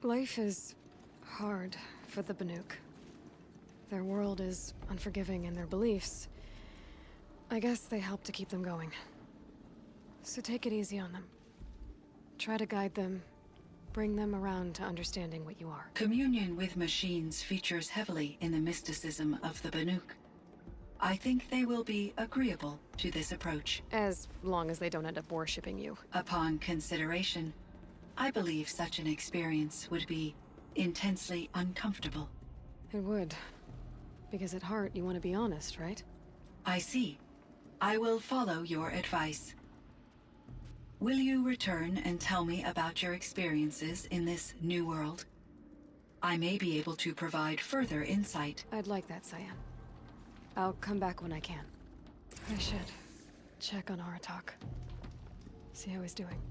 Speaker 1: Life is hard for the Banuk. Their world is unforgiving in their beliefs. I guess they help to keep them going. So take it easy on them. Try to guide them, bring them around to understanding what you are.
Speaker 4: Communion with machines features heavily in the mysticism of the Banuk. I think they will be agreeable to this approach.
Speaker 1: As long as they don't end up worshipping you.
Speaker 4: Upon consideration, I believe such an experience would be intensely uncomfortable.
Speaker 1: It would. Because at heart, you want to be honest, right?
Speaker 4: I see. I will follow your advice. Will you return and tell me about your experiences in this new world? I may be able to provide further insight.
Speaker 1: I'd like that, Cyan. I'll come back when I can. I should check on Aratak. See how he's doing.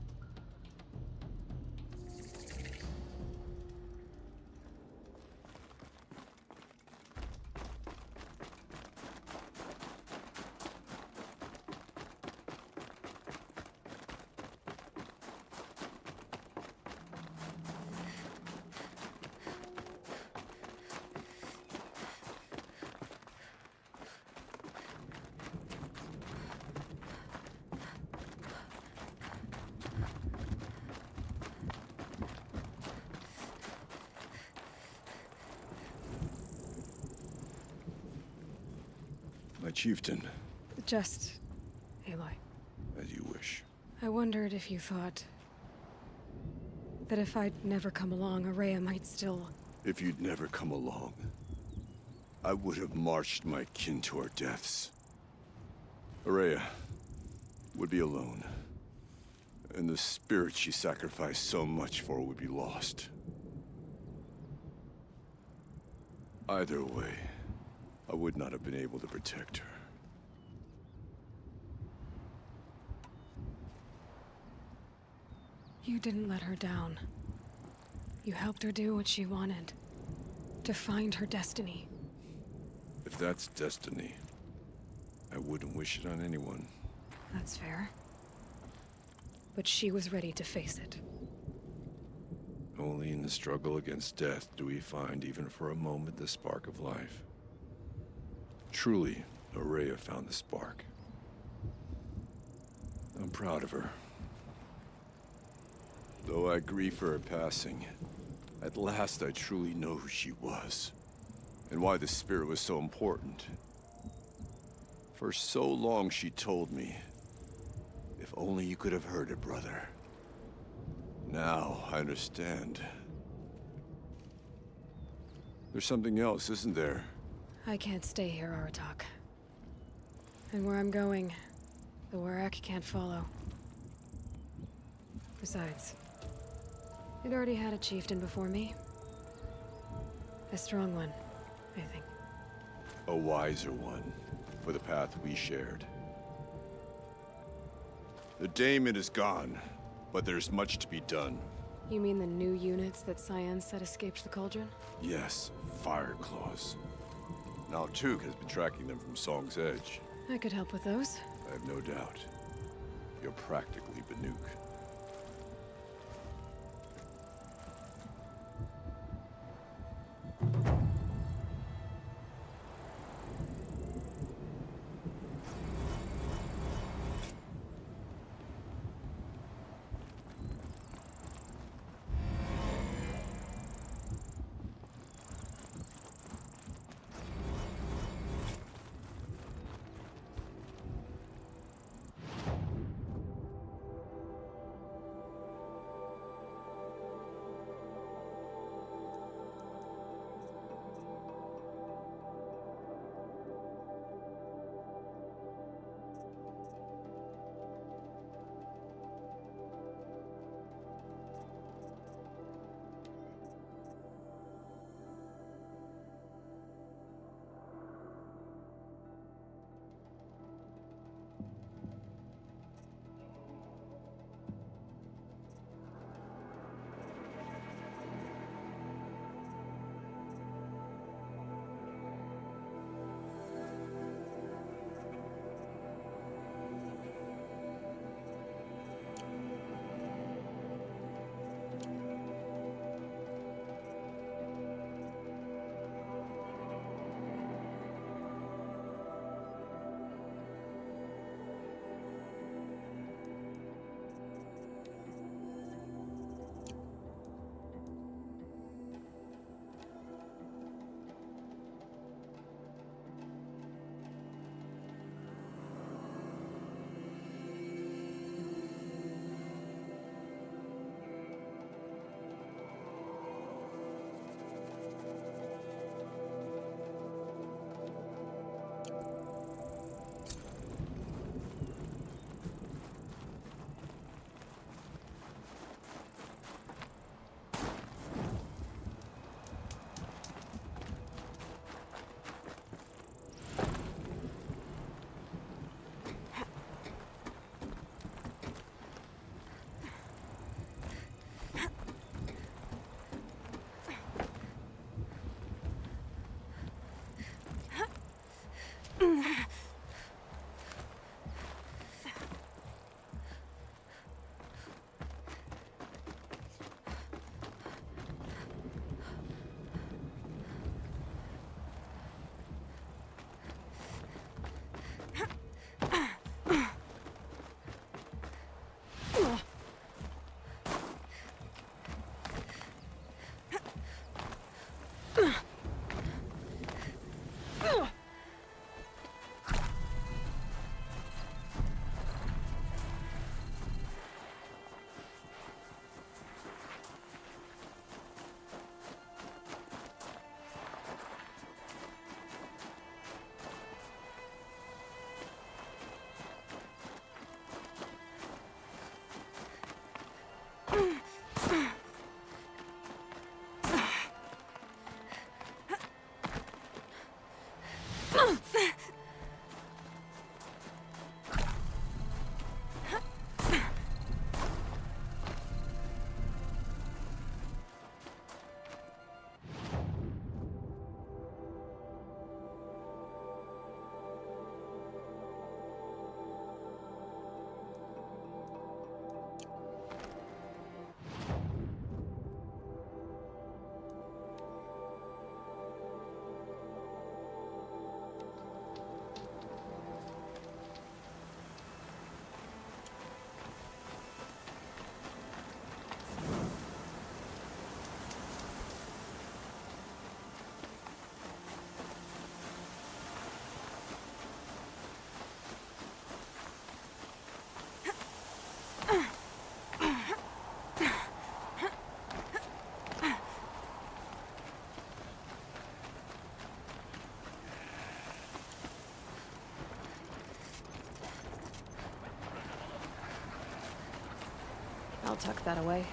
Speaker 3: My chieftain,
Speaker 1: Just... Aloy.
Speaker 3: as you wish.
Speaker 1: I wondered if you thought... that if I'd never come along, Araya might still...
Speaker 3: If you'd never come along, I would have marched my kin to our deaths. Araya would be alone, and the spirit she sacrificed so much for would be lost. Either way, I would not have been able to protect her.
Speaker 1: You didn't let her down. You helped her do what she wanted. To find her destiny.
Speaker 3: If that's destiny, I wouldn't wish it on anyone.
Speaker 1: That's fair. But she was ready to face it.
Speaker 3: Only in the struggle against death do we find, even for a moment, the spark of life. Truly, Araya found the spark. I'm proud of her. Though I grieve for her passing, at last I truly know who she was, and why the spirit was so important. For so long she told me, if only you could have heard it, brother. Now I understand. There's something else, isn't there?
Speaker 1: I can't stay here, Aratak. And where I'm going, the Warak can't follow. Besides, it already had a chieftain before me. A strong one, I think.
Speaker 3: A wiser one, for the path we shared. The daemon is gone, but there's much to be done.
Speaker 1: You mean the new units that Cyan said escaped the cauldron?
Speaker 3: Yes, fire claws. Now Tug has been tracking them from Song's Edge.
Speaker 1: I could help with those.
Speaker 3: I have no doubt. You're practically Banuk.
Speaker 1: I'll tuck that away.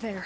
Speaker 1: There.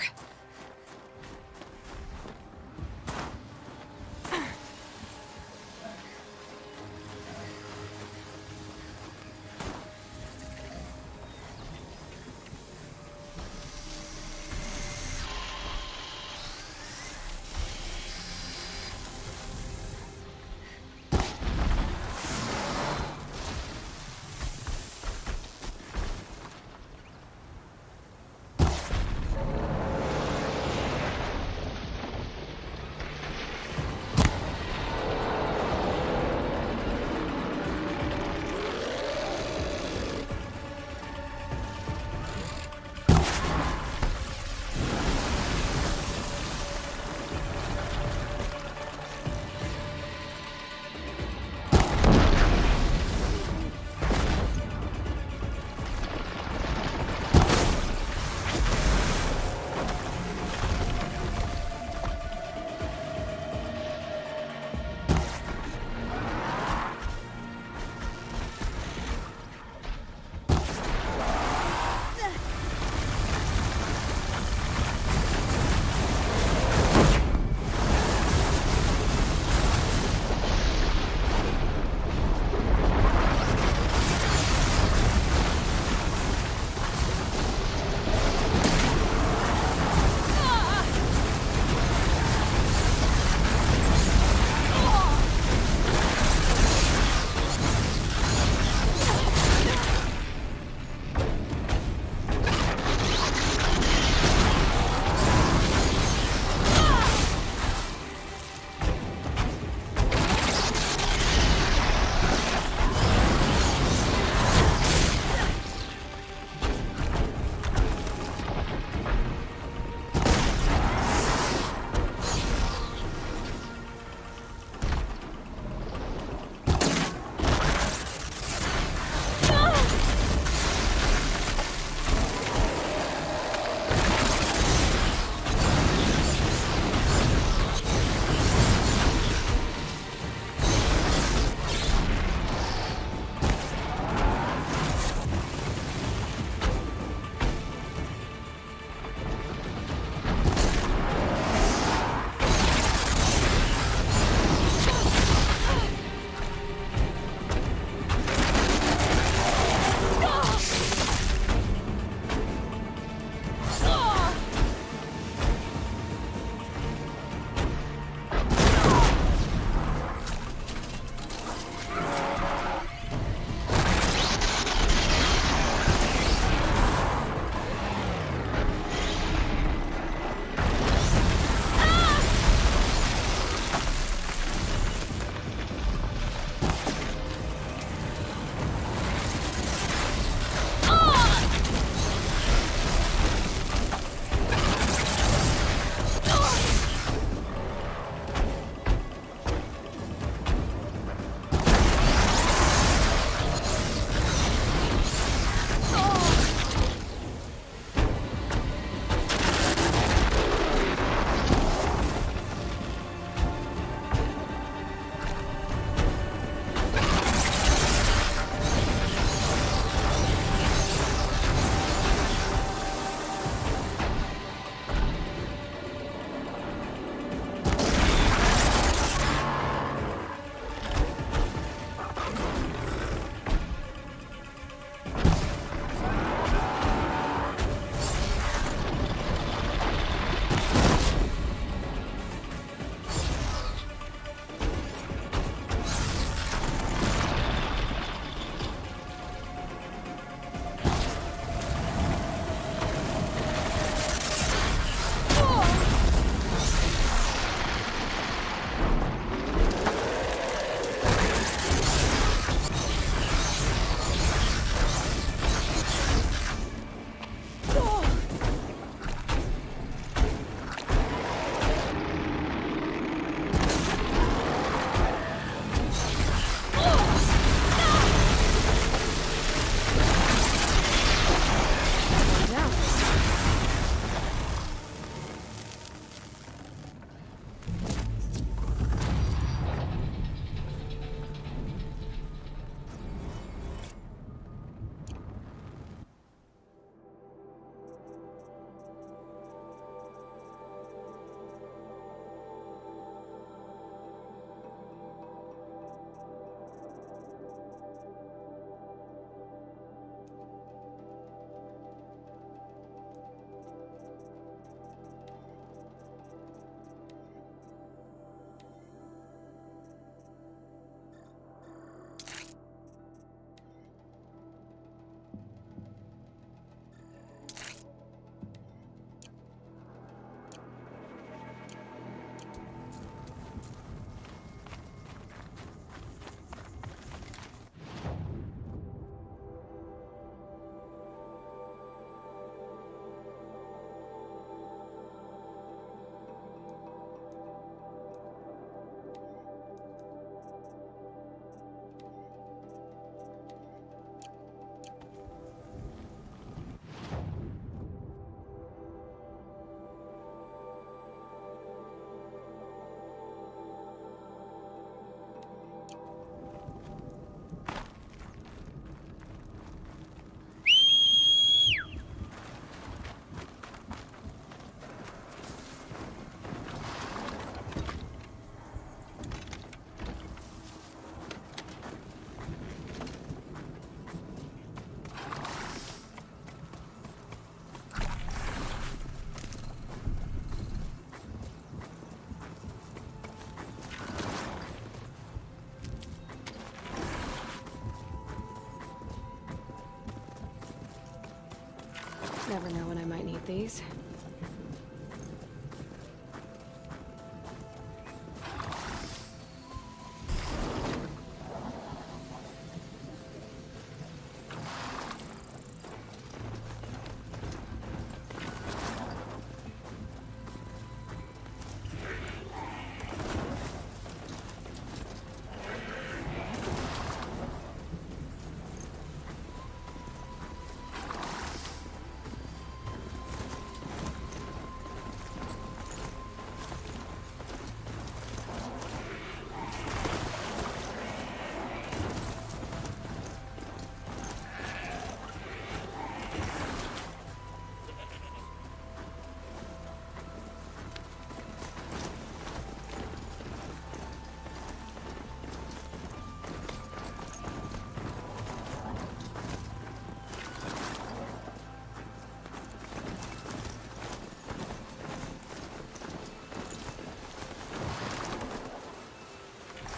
Speaker 1: Never know when I might need these.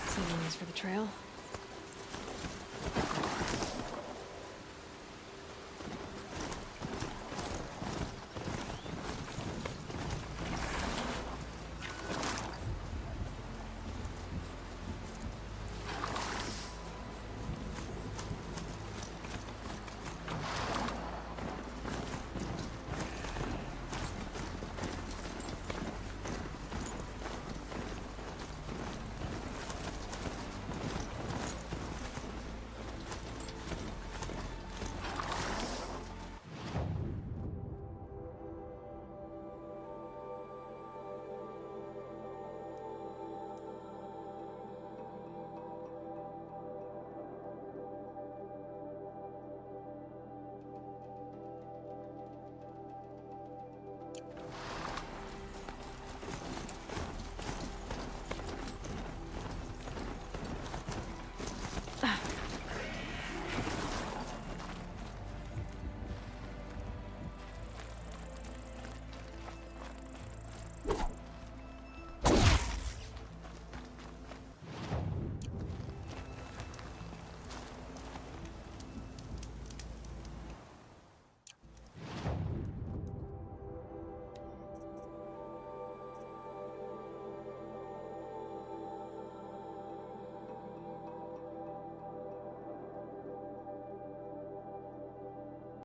Speaker 1: Signals for the trail.